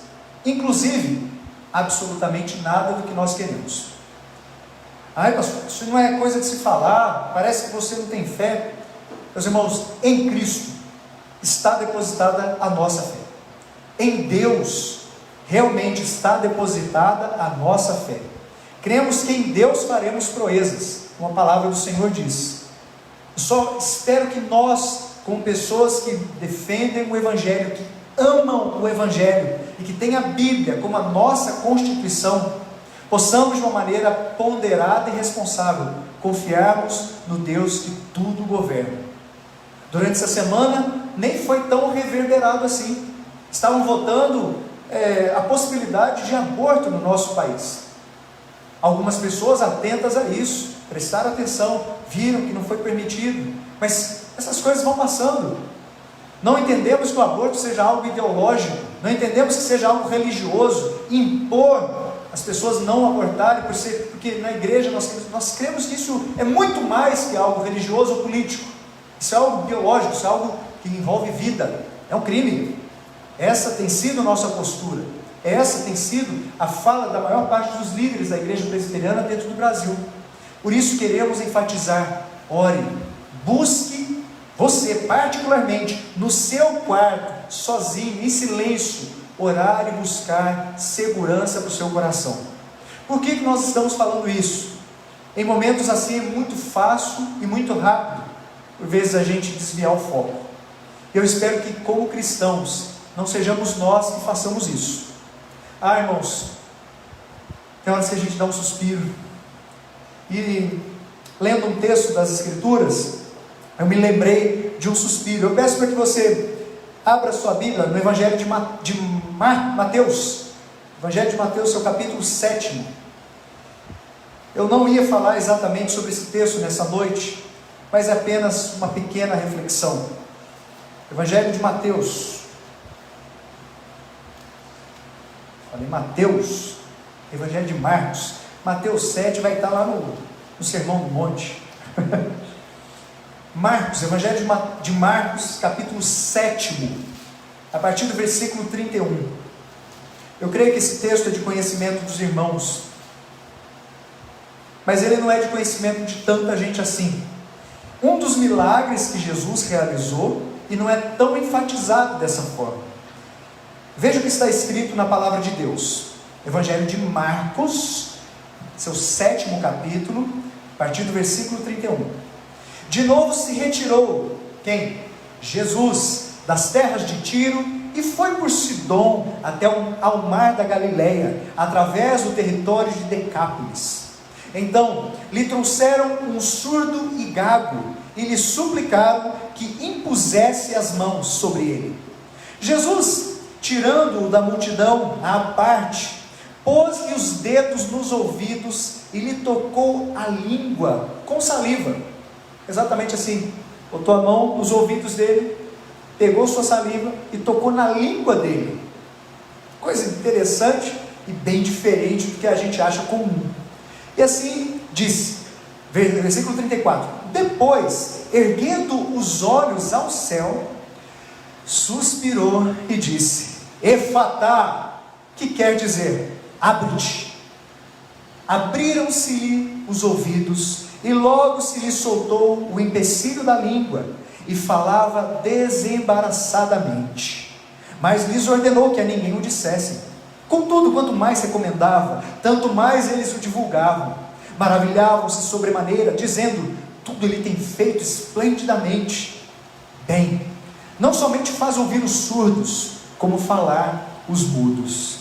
inclusive absolutamente nada do que nós queremos. Ai, pastor, isso não é coisa de se falar, parece que você não tem fé. Meus irmãos, em Cristo está depositada a nossa fé. Em Deus realmente está depositada a nossa fé. Cremos que em Deus faremos proezas, como a palavra do Senhor diz. Só espero que nós, como pessoas que defendem o Evangelho, que amam o Evangelho e que têm a Bíblia como a nossa Constituição, possamos de uma maneira ponderada e responsável confiarmos no Deus que tudo governa. Durante essa semana nem foi tão reverberado assim. Estavam votando a possibilidade de aborto no nosso país. Algumas pessoas atentas a isso, prestaram atenção, viram que não foi permitido, mas essas coisas vão passando. Não entendemos que o aborto seja algo ideológico, não entendemos que seja algo religioso, impor as pessoas não abortarem, porque na igreja nós cremos que isso é muito mais que algo religioso ou político. Isso é algo biológico, isso é algo que envolve vida, é um crime. Essa tem sido a nossa postura, essa tem sido a fala da maior parte dos líderes da igreja presbiteriana dentro do Brasil. Por isso queremos enfatizar: ore, busque você particularmente no seu quarto, sozinho, em silêncio, orar e buscar segurança para o seu coração. Por que nós estamos falando isso? Em momentos assim é muito fácil e muito rápido, por vezes, a gente desviar o foco. Eu espero que, como cristãos, não sejamos nós que façamos isso. Irmãos, tem horas que a gente dá um suspiro, e lendo um texto das Escrituras, eu me lembrei de um suspiro. Eu peço para que você abra sua Bíblia no Evangelho de Mateus, Evangelho de Mateus, seu capítulo 7. Eu não ia falar exatamente sobre esse texto nessa noite, mas é apenas uma pequena reflexão. Evangelho de Mateus, falei Mateus, Evangelho de Marcos, Mateus 7 vai estar lá no Sermão do Monte. Marcos, Evangelho de Marcos, capítulo 7, a partir do versículo 31. Eu creio que esse texto é de conhecimento dos irmãos, mas ele não é de conhecimento de tanta gente assim. Um dos milagres que Jesus realizou, e não é tão enfatizado dessa forma. Veja o que está escrito na palavra de Deus, Evangelho de Marcos, seu 7º capítulo, a partir do versículo 31. De novo se retirou, quem? Jesus, das terras de Tiro, e foi por Sidom até ao mar da Galileia, através do território de Decápolis. Então lhe trouxeram um surdo e gago, e lhe suplicaram que impusesse as mãos sobre ele. Jesus, tirando-o da multidão à parte, pôs-lhe os dedos nos ouvidos e lhe tocou a língua com saliva. Exatamente assim, botou a mão nos ouvidos dele, pegou sua saliva e tocou na língua dele. Coisa interessante e bem diferente do que a gente acha comum. E assim disse, versículo 34: depois, erguendo os olhos ao céu, suspirou e disse: Efatá, que quer dizer, abre-te. Abriram-se-lhe os ouvidos, e logo se lhe soltou o empecilho da língua, e falava desembaraçadamente. Mas lhes ordenou que a ninguém o dissessem. Contudo, quanto mais recomendava, tanto mais eles o divulgavam. Maravilhavam-se sobremaneira, dizendo: tudo ele tem feito esplendidamente. Bem, não somente faz ouvir os surdos, como falar os mudos.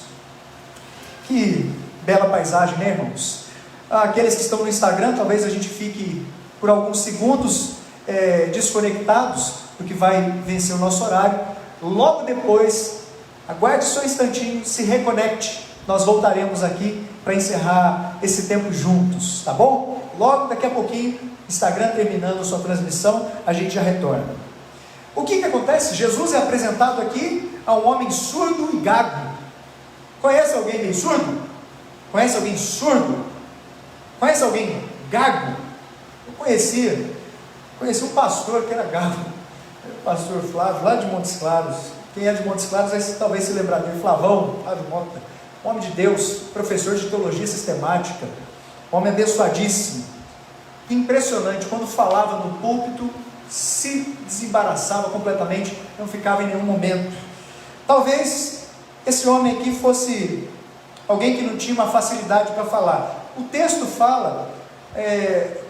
Que bela paisagem, né, irmãos? Aqueles que estão no Instagram, talvez a gente fique por alguns segundos desconectados, porque vai vencer o nosso horário. Logo depois, aguarde só um instantinho, se reconecte. Nós voltaremos aqui para encerrar esse tempo juntos, tá bom? Logo daqui a pouquinho, Instagram terminando a sua transmissão, a gente já retorna. O que acontece? Jesus é apresentado aqui a um homem surdo e gago. Conhece alguém bem surdo? Conhece alguém surdo? Conhece alguém gago? Eu conheci um pastor que era gago, o pastor Flávio, lá de Montes Claros. Quem é de Montes Claros vai talvez se lembrar dele, Flávio Mota, homem de Deus, professor de teologia sistemática, homem abençoadíssimo, impressionante. Quando falava no púlpito, se desembaraçava completamente, não ficava em nenhum momento. Talvez esse homem aqui fosse alguém que não tinha uma facilidade para falar. O texto fala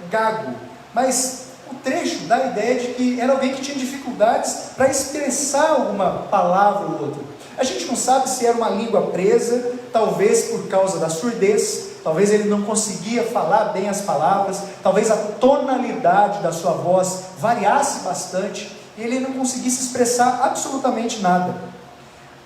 gago, mas o trecho dá a ideia de que era alguém que tinha dificuldades para expressar alguma palavra ou outra. A gente não sabe se era uma língua presa, talvez por causa da surdez, talvez ele não conseguia falar bem as palavras, talvez a tonalidade da sua voz variasse bastante e ele não conseguisse expressar absolutamente nada.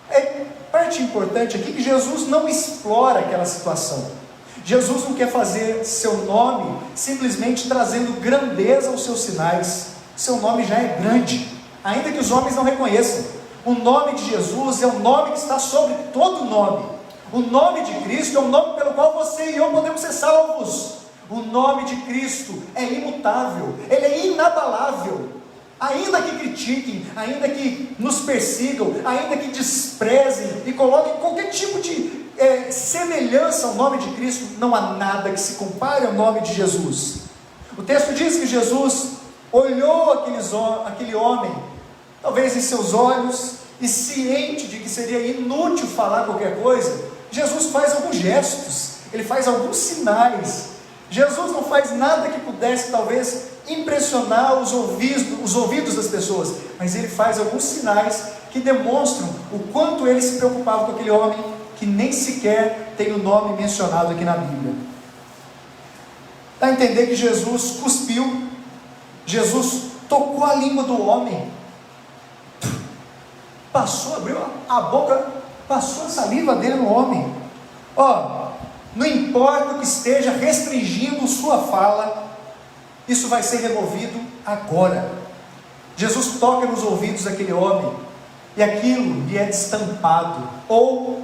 É parte importante aqui que Jesus não explora aquela situação. Jesus não quer fazer seu nome simplesmente trazendo grandeza aos seus sinais. Seu nome já é grande, ainda que os homens não reconheçam. O nome de Jesus é o nome que está sobre todo nome. O nome de Cristo é o nome pelo qual você e eu podemos ser salvos. O nome de Cristo é imutável, ele é inabalável. Ainda que critiquem, ainda que nos persigam, ainda que desprezem e coloquem qualquer tipo de semelhança ao nome de Cristo, não há nada que se compare ao nome de Jesus. O texto diz que Jesus olhou aquele homem, talvez em seus olhos, e ciente de que seria inútil falar qualquer coisa, Jesus faz alguns gestos, ele faz alguns sinais. Jesus não faz nada que pudesse talvez impressionar os ouvidos das pessoas, mas ele faz alguns sinais que demonstram o quanto ele se preocupava com aquele homem que nem sequer tem o nome mencionado aqui na Bíblia. Dá a entender que Jesus cuspiu, Jesus tocou a língua do homem, abriu a boca, passou a saliva dele no homem. Não importa o que esteja restringindo sua fala, isso vai ser removido agora. Jesus toca nos ouvidos daquele homem, e aquilo lhe é destampado, ou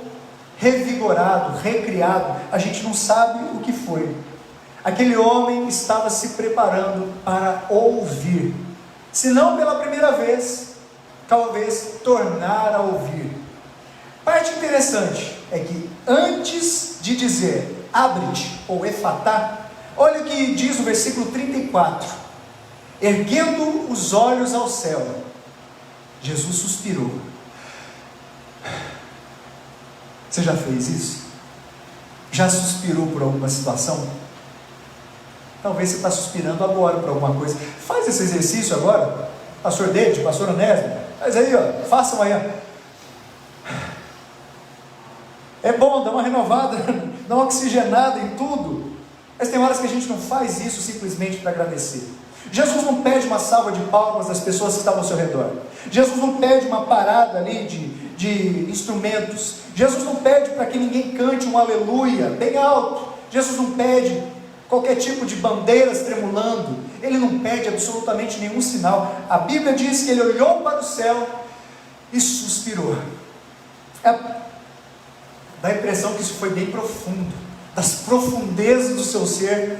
revigorado, recriado, a gente não sabe o que foi. Aquele homem estava se preparando para ouvir, se não pela primeira vez, talvez tornar a ouvir. Parte interessante é que antes de dizer abre-te ou efatá, olha o que diz o versículo 34: erguendo os olhos ao céu, Jesus suspirou. Você já fez isso? Já suspirou por alguma situação? Talvez você está suspirando agora por alguma coisa. Faz esse exercício agora, pastor David, pastor Onésimo, faz aí, façam aí. É bom, dá uma renovada, dá uma oxigenada em tudo. Mas tem horas que a gente não faz isso simplesmente para agradecer. Jesus não pede uma salva de palmas das pessoas que estavam ao seu redor. Jesus não pede uma parada ali de instrumentos. Jesus não pede para que ninguém cante um aleluia bem alto. Jesus não pede qualquer tipo de bandeiras tremulando. Ele não pede absolutamente nenhum sinal. A Bíblia diz que ele olhou para o céu e suspirou. Dá a impressão que isso foi bem profundo. Das profundezas do seu ser,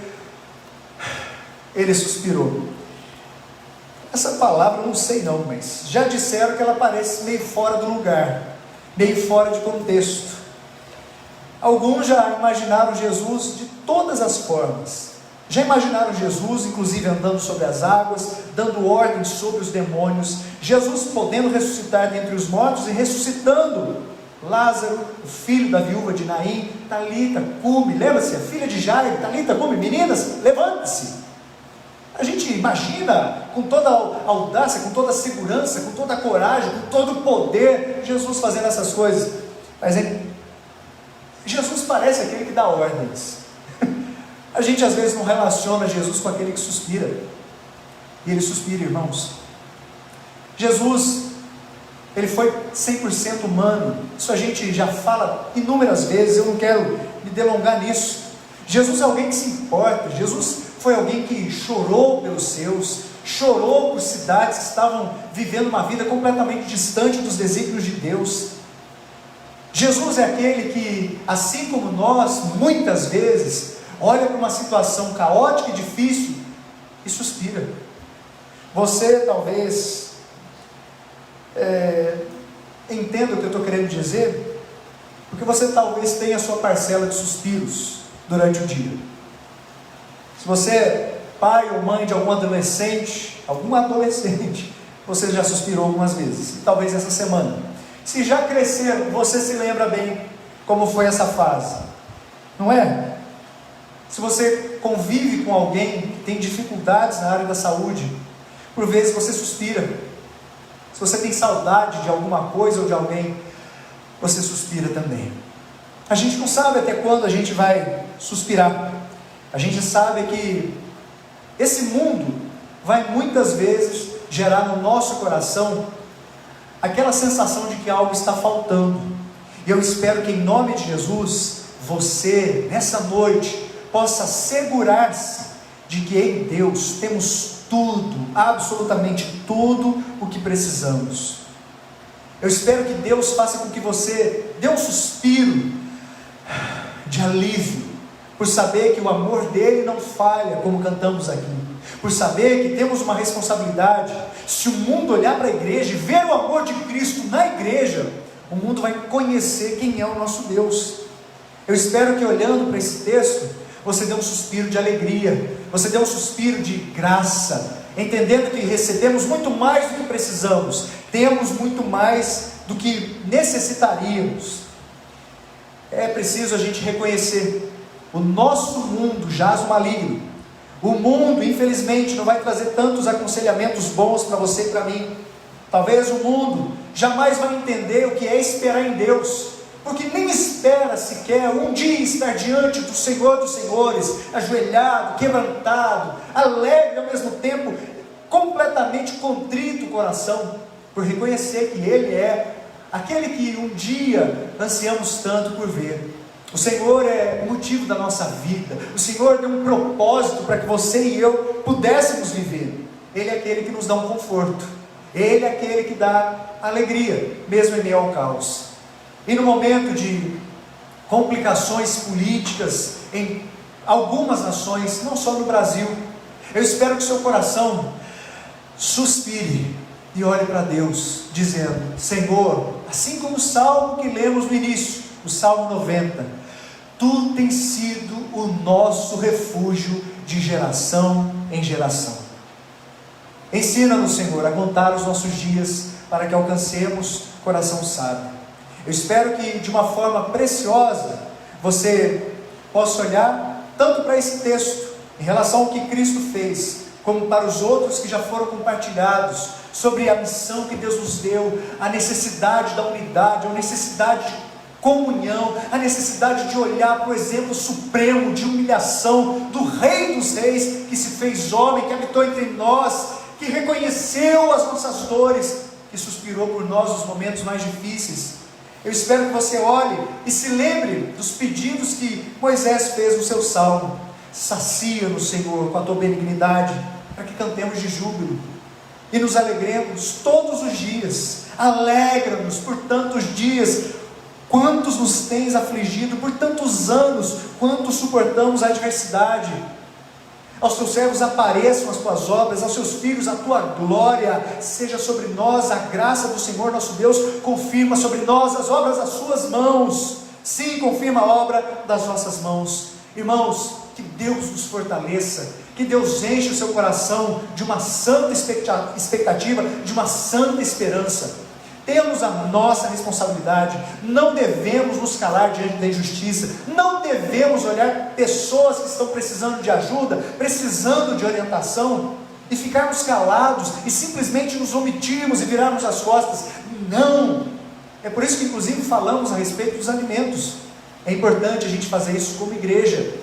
ele suspirou. Essa palavra eu não sei não, mas já disseram que ela parece meio fora do lugar, meio fora de contexto. Alguns já imaginaram Jesus de todas as formas. Já imaginaram Jesus, inclusive, andando sobre as águas, dando ordens sobre os demônios, Jesus podendo ressuscitar dentre os mortos e ressuscitando Lázaro, o filho da viúva de Naim. Talita, cume, lembra-se, a filha de Jairo, Talita, cume, meninas, levante-se. A gente imagina com toda a audácia, com toda a segurança, com toda a coragem, com todo o poder, Jesus fazendo essas coisas. Mas Jesus parece aquele que dá ordens. A gente às vezes não relaciona Jesus com aquele que suspira. E ele suspira, irmãos. Jesus, ele foi 100% humano. Isso a gente já fala inúmeras vezes, eu não quero me delongar nisso. Jesus é alguém que se importa. Jesus foi alguém que chorou pelos seus, chorou por cidades que estavam vivendo uma vida completamente distante dos desígnios de Deus. Jesus é aquele que, assim como nós, muitas vezes, olha para uma situação caótica e difícil e suspira. Você talvez entenda o que eu estou querendo dizer, porque você talvez tenha a sua parcela de suspiros durante o dia. Se você é pai ou mãe de algum adolescente, você já suspirou algumas vezes, e talvez essa semana. Se já cresceram, você se lembra bem como foi essa fase, não é? Se você convive com alguém que tem dificuldades na área da saúde, por vezes você suspira. Se você tem saudade de alguma coisa ou de alguém, você suspira também. A gente não sabe até quando a gente vai suspirar. A gente sabe que esse mundo vai muitas vezes gerar no nosso coração aquela sensação de que algo está faltando. E eu espero que em nome de Jesus, você, nessa noite, possa assegurar-se de que em Deus temos tudo, absolutamente tudo o que precisamos. Eu espero que Deus faça com que você dê um suspiro de alívio, por saber que o amor dele não falha, como cantamos aqui, por saber que temos uma responsabilidade. Se o mundo olhar para a igreja e ver o amor de Cristo na igreja, o mundo vai conhecer quem é o nosso Deus. Eu espero que olhando para esse texto, você dê um suspiro de alegria, você dê um suspiro de graça, entendendo que recebemos muito mais do que precisamos, temos muito mais do que necessitaríamos. É preciso a gente reconhecer, o nosso mundo jaz no maligno. O mundo, infelizmente, não vai trazer tantos aconselhamentos bons para você e para mim. Talvez o mundo jamais vai entender o que é esperar em Deus, porque nem espera sequer um dia estar diante do Senhor dos Senhores, ajoelhado, quebrantado, alegre ao mesmo tempo, completamente contrito o coração, por reconhecer que Ele é aquele que um dia ansiamos tanto por ver. O Senhor é o motivo da nossa vida, o Senhor deu um propósito para que você e eu pudéssemos viver. Ele é aquele que nos dá um conforto, Ele é aquele que dá alegria, mesmo em meio ao caos. E no momento de complicações políticas em algumas nações, não só no Brasil, eu espero que seu coração suspire e olhe para Deus, dizendo: Senhor, assim como o salmo que lemos no início, o Salmo 90, Tu tens sido o nosso refúgio de geração em geração. Ensina-nos, Senhor, a contar os nossos dias, para que alcancemos coração sábio. Eu espero que de uma forma preciosa, você possa olhar tanto para esse texto, em relação ao que Cristo fez, como para os outros que já foram compartilhados, sobre a missão que Deus nos deu, a necessidade da unidade, a necessidade de comunhão, a necessidade de olhar para o exemplo supremo de humilhação do Rei dos Reis, que se fez homem, que habitou entre nós, que reconheceu as nossas dores, que suspirou por nós nos momentos mais difíceis. Eu espero que você olhe e se lembre dos pedidos que Moisés fez no seu salmo. Sacia-nos, Senhor, com a tua benignidade, para que cantemos de júbilo e nos alegremos todos os dias. Alegra-nos por tantos dias, quantos nos tens afligido, por tantos anos, quantos suportamos a adversidade. Aos teus servos apareçam as tuas obras, aos seus filhos a tua glória, seja sobre nós a graça do Senhor nosso Deus, confirma sobre nós as obras das suas mãos. Sim, confirma a obra das nossas mãos. Irmãos, que Deus nos fortaleça, que Deus enche o seu coração de uma santa expectativa, de uma santa esperança. Temos a nossa responsabilidade, não devemos nos calar diante da injustiça, não devemos olhar pessoas que estão precisando de ajuda, precisando de orientação, e ficarmos calados, e simplesmente nos omitirmos e virarmos as costas. Não! É por isso que inclusive falamos a respeito dos alimentos. É importante a gente fazer isso como igreja.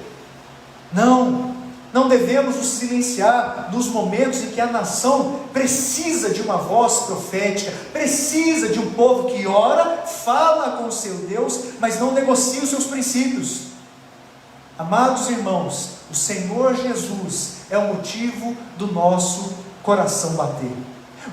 Não devemos nos silenciar nos momentos em que a nação precisa de uma voz profética, precisa de um povo que ora, fala com o seu Deus, mas não negocia os seus princípios. Amados irmãos, o Senhor Jesus é o motivo do nosso coração bater.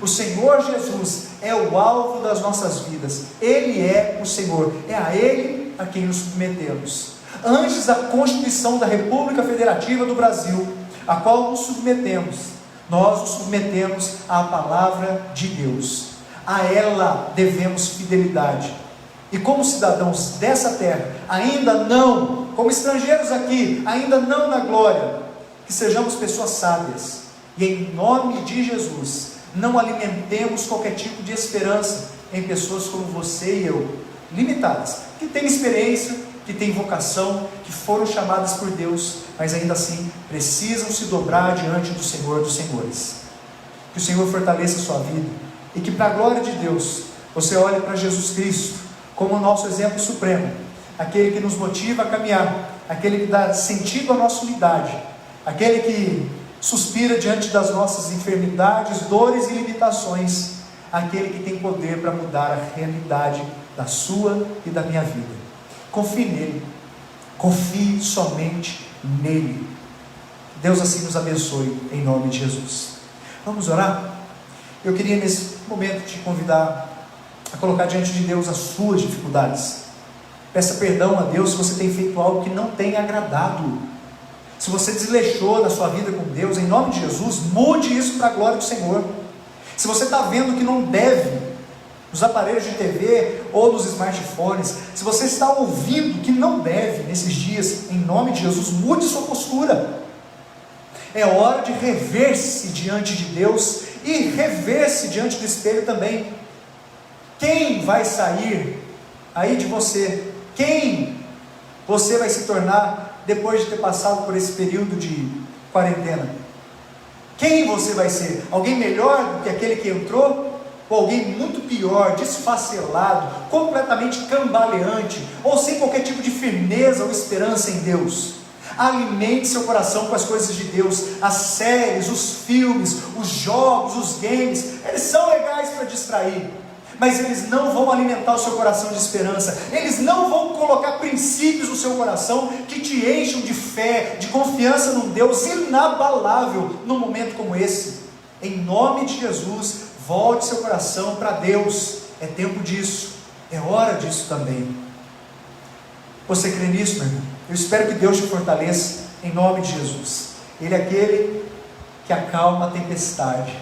O Senhor Jesus é o alvo das nossas vidas. Ele é o Senhor, é a Ele a quem nos submetemos. Antes da Constituição da República Federativa do Brasil, a qual nos submetemos, nós nos submetemos à palavra de Deus. A ela devemos fidelidade. E como cidadãos dessa terra, ainda não, como estrangeiros aqui, ainda não na glória, que sejamos pessoas sábias. E em nome de Jesus, não alimentemos qualquer tipo de esperança em pessoas como você e eu, limitadas, que têm experiência, que que têm vocação, que foram chamadas por Deus, mas ainda assim precisam se dobrar diante do Senhor dos Senhores. Que o Senhor fortaleça a sua vida e que, para a glória de Deus, você olhe para Jesus Cristo como o nosso exemplo supremo, aquele que nos motiva a caminhar, aquele que dá sentido à nossa unidade, aquele que suspira diante das nossas enfermidades, dores e limitações, aquele que tem poder para mudar a realidade da sua e da minha vida. Confie nele, confie somente nele. Deus assim nos abençoe, em nome de Jesus. Vamos orar? Eu queria nesse momento te convidar a colocar diante de Deus as suas dificuldades. Peça perdão a Deus se você tem feito algo que não tem agradado. Se você desleixou na sua vida com Deus, em nome de Jesus, mude isso para a glória do Senhor. Se você está vendo que não deve, nos aparelhos de TV ou nos smartphones, se você está ouvindo que não deve nesses dias, em nome de Jesus, mude sua postura. É hora de rever-se diante de Deus e rever-se diante do espelho também. Quem vai sair aí de você? Quem você vai se tornar depois de ter passado por esse período de quarentena? Quem você vai ser? Alguém melhor do que aquele que entrou? Ou alguém muito pior, desfacelado, completamente cambaleante, ou sem qualquer tipo de firmeza ou esperança em Deus? Alimente seu coração com as coisas de Deus. As séries, os filmes, os jogos, os games, eles são legais para distrair, mas eles não vão alimentar o seu coração de esperança. Eles não vão colocar princípios no seu coração que te encham de fé, de confiança num Deus inabalável num momento como esse. Em nome de Jesus, volte seu coração para Deus. É tempo disso, é hora disso também. Você crê nisso, meu irmão? Eu espero que Deus te fortaleça, em nome de Jesus. Ele é aquele que acalma a tempestade.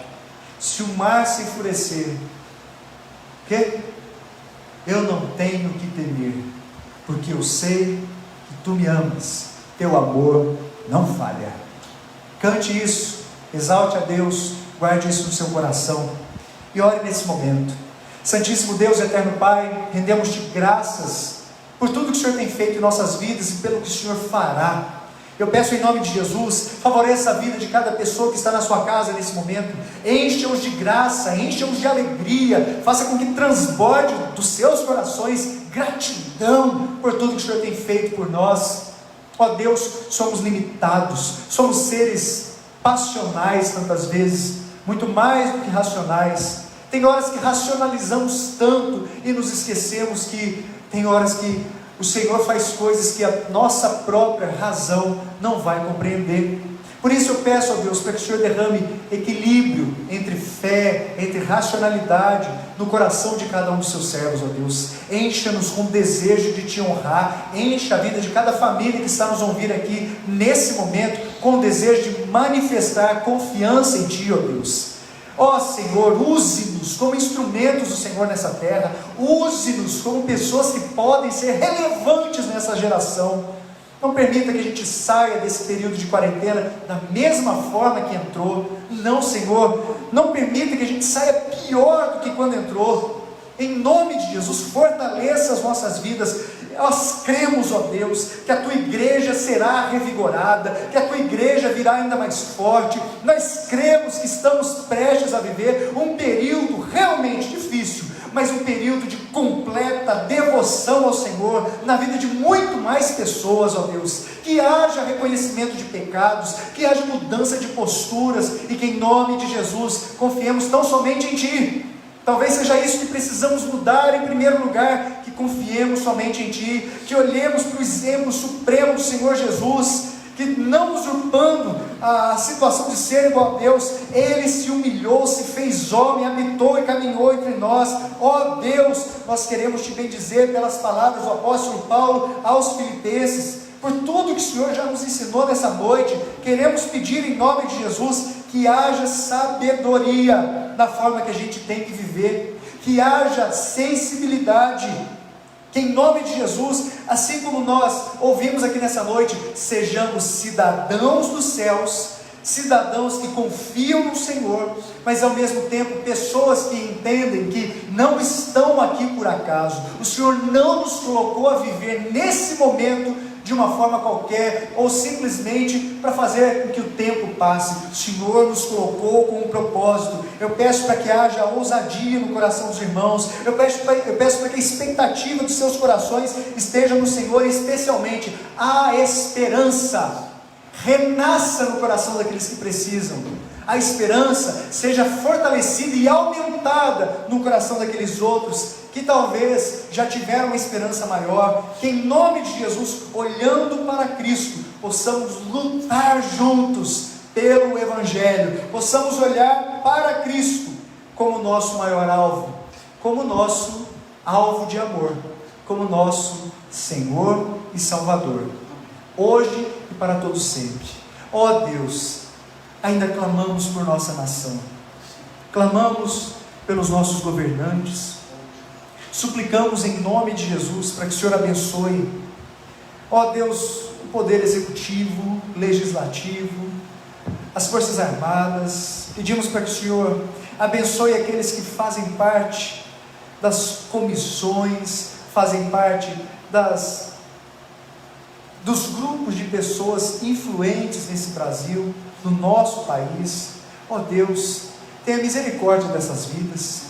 Se o mar se enfurecer, que eu não tenho que temer, porque eu sei que tu me amas, teu amor não falha. Cante isso, exalte a Deus, guarde isso no seu coração e ore nesse momento. Santíssimo Deus, eterno Pai, rendemos-te graças por tudo que o Senhor tem feito em nossas vidas e pelo que o Senhor fará. Eu peço em nome de Jesus, favoreça a vida de cada pessoa que está na sua casa nesse momento, encha-os de graça, encha-os de alegria, faça com que transborde dos seus corações gratidão por tudo que o Senhor tem feito por nós. Ó Deus, somos limitados, somos seres passionais tantas vezes, muito mais do que racionais. Tem horas que racionalizamos tanto e nos esquecemos que tem horas que o Senhor faz coisas que a nossa própria razão não vai compreender. Por isso eu peço a Deus para que o Senhor derrame equilíbrio entre fé, entre racionalidade no coração de cada um dos seus servos, ó Deus. Encha-nos com desejo de te honrar, encha a vida de cada família que está nos ouvindo aqui nesse momento com o desejo de manifestar confiança em Ti, ó Deus. Ó Senhor, use-nos como instrumentos do Senhor nessa terra, use-nos como pessoas que podem ser relevantes nessa geração. Não permita que a gente saia desse período de quarentena da mesma forma que entrou. Não, Senhor, não permita que a gente saia pior do que quando entrou. Em nome de Jesus, fortaleça as nossas vidas. Nós cremos, ó Deus, que a Tua igreja será revigorada, que a Tua igreja virá ainda mais forte. Nós cremos que estamos prestes a viver um período realmente difícil, mas um período de completa devoção ao Senhor, na vida de muito mais pessoas, ó Deus. Que haja reconhecimento de pecados, que haja mudança de posturas, e que em nome de Jesus, confiemos tão somente em Ti. Talvez seja isso que precisamos mudar em primeiro lugar, que confiemos somente em Ti, que olhemos para o exemplo supremo do Senhor Jesus, que não usurpando a situação de ser igual a Deus, Ele se humilhou, se fez homem, habitou e caminhou entre nós. Ó Deus, nós queremos Te bendizer pelas palavras do apóstolo Paulo aos Filipenses, por tudo que o Senhor já nos ensinou nessa noite. Queremos pedir em nome de Jesus que haja sabedoria na forma que a gente tem que viver, que haja sensibilidade, que em nome de Jesus, assim como nós ouvimos aqui nessa noite, sejamos cidadãos dos céus, cidadãos que confiam no Senhor, mas ao mesmo tempo pessoas que entendem que não estão aqui por acaso. O Senhor não nos colocou a viver nesse momento de uma forma qualquer, ou simplesmente para fazer com que o tempo passe. O Senhor nos colocou com um propósito. Eu peço para que haja ousadia no coração dos irmãos, eu peço para que a expectativa dos seus corações esteja no Senhor, e especialmente a esperança renasça no coração daqueles que precisam. A esperança seja fortalecida e aumentada no coração daqueles outros que talvez já tiveram uma esperança maior. Que em nome de Jesus, olhando para Cristo, possamos lutar juntos pelo Evangelho, possamos olhar para Cristo como nosso maior alvo, como nosso alvo de amor, como nosso Senhor e Salvador, hoje e para todo sempre. Ó Deus, ainda clamamos por nossa nação, clamamos pelos nossos governantes, suplicamos em nome de Jesus para que o Senhor abençoe, ó Deus, o poder executivo, legislativo, as forças armadas. Pedimos para que o Senhor abençoe aqueles que fazem parte das comissões, fazem parte dos grupos de pessoas influentes nesse Brasil, no nosso país. Ó Deus, tenha misericórdia dessas vidas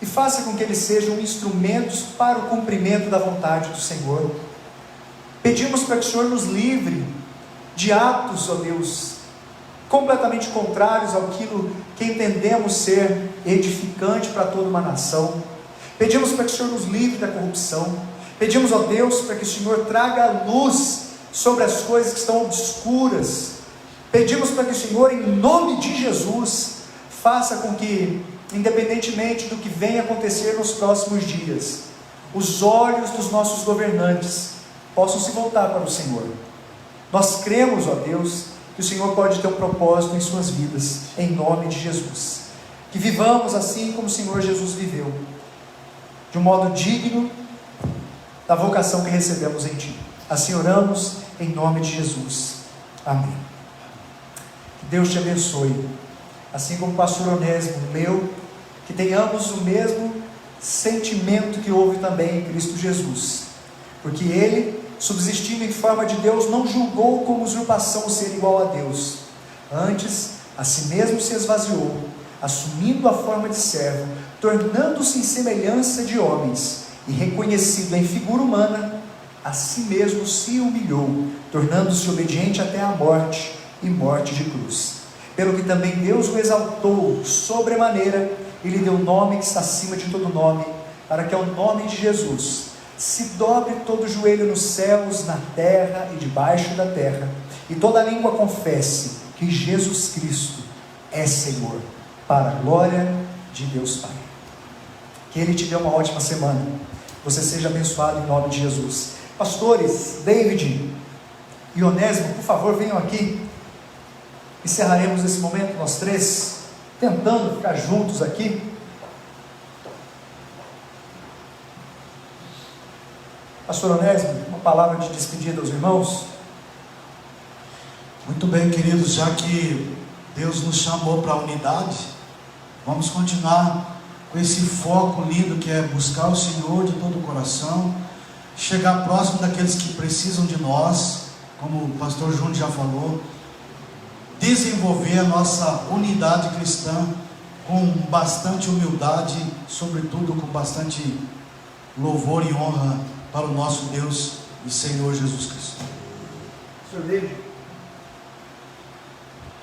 e faça com que eles sejam instrumentos para o cumprimento da vontade do Senhor. Pedimos para que o Senhor nos livre de atos, ó Deus, completamente contrários àquilo que entendemos ser edificante para toda uma nação. Pedimos para que o Senhor nos livre da corrupção. Pedimos, ó Deus, para que o Senhor traga luz sobre as coisas que estão obscuras. Pedimos para que o Senhor, em nome de Jesus, faça com que, independentemente do que venha acontecer nos próximos dias, os olhos dos nossos governantes possam se voltar para o Senhor. Nós cremos, ó Deus, que o Senhor pode ter um propósito em suas vidas, em nome de Jesus. Que vivamos assim como o Senhor Jesus viveu, de um modo digno da vocação que recebemos em Ti. Assim oramos em nome de Jesus. Amém. Que Deus te abençoe, assim como o pastor Onésimo, meu, que tenhamos o mesmo sentimento que houve também em Cristo Jesus, porque Ele, subsistindo em forma de Deus, não julgou como usurpação o ser igual a Deus, antes a si mesmo se esvaziou, assumindo a forma de servo, tornando-se em semelhança de homens, e reconhecido em figura humana, a si mesmo se humilhou, tornando-se obediente até a morte, e morte de cruz. Pelo que também Deus o exaltou sobremaneira, e lhe deu nome que está acima de todo nome, para que ao nome de Jesus se dobre todo o joelho nos céus, na terra e debaixo da terra, e toda língua confesse que Jesus Cristo é Senhor, para a glória de Deus Pai. Que Ele te dê uma ótima semana, você seja abençoado em nome de Jesus. Pastores David e Onésimo, por favor, venham aqui. Encerraremos esse momento nós três, tentando ficar juntos aqui. Pastor Onésimo, uma palavra de despedida aos irmãos. Muito bem, queridos, já que Deus nos chamou para a unidade, vamos continuar com esse foco lindo que é buscar o Senhor de todo o coração, chegar próximo daqueles que precisam de nós, como o pastor Júnior já falou, desenvolver a nossa unidade cristã com bastante humildade, sobretudo com bastante louvor e honra para o nosso Deus e Senhor Jesus Cristo. Senhor David,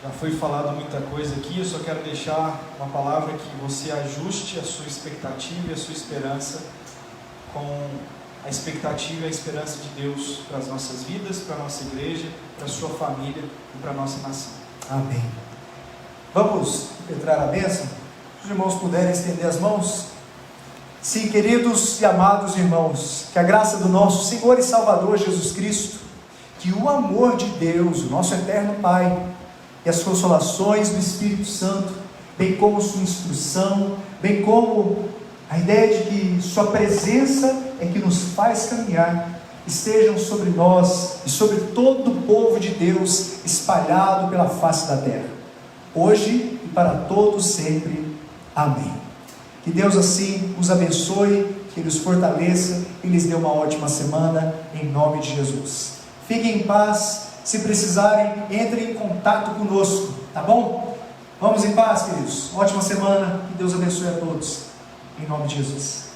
já foi falado muita coisa aqui, eu só quero deixar uma palavra que você ajuste a sua expectativa e a sua esperança com a expectativa e a esperança de Deus para as nossas vidas, para a nossa igreja, para a sua família e para a nossa nação. amém. Vamos impetrar a bênção? Se os irmãos puderem estender as mãos. Sim, queridos e amados irmãos, que a graça do nosso Senhor e Salvador Jesus Cristo, que o amor de Deus, o nosso eterno Pai, e as consolações do Espírito Santo, bem como sua instrução, bem como a ideia de que sua presença é que nos faz caminhar, estejam sobre nós e sobre todo o povo de Deus espalhado pela face da terra, hoje e para todos sempre. Amém. Que Deus assim os abençoe, que Ele os fortaleça e lhes dê uma ótima semana, em nome de Jesus. Fiquem em paz, se precisarem, entrem em contato conosco, tá bom? Vamos em paz, queridos. Ótima semana, que Deus abençoe a todos, em nome de Jesus.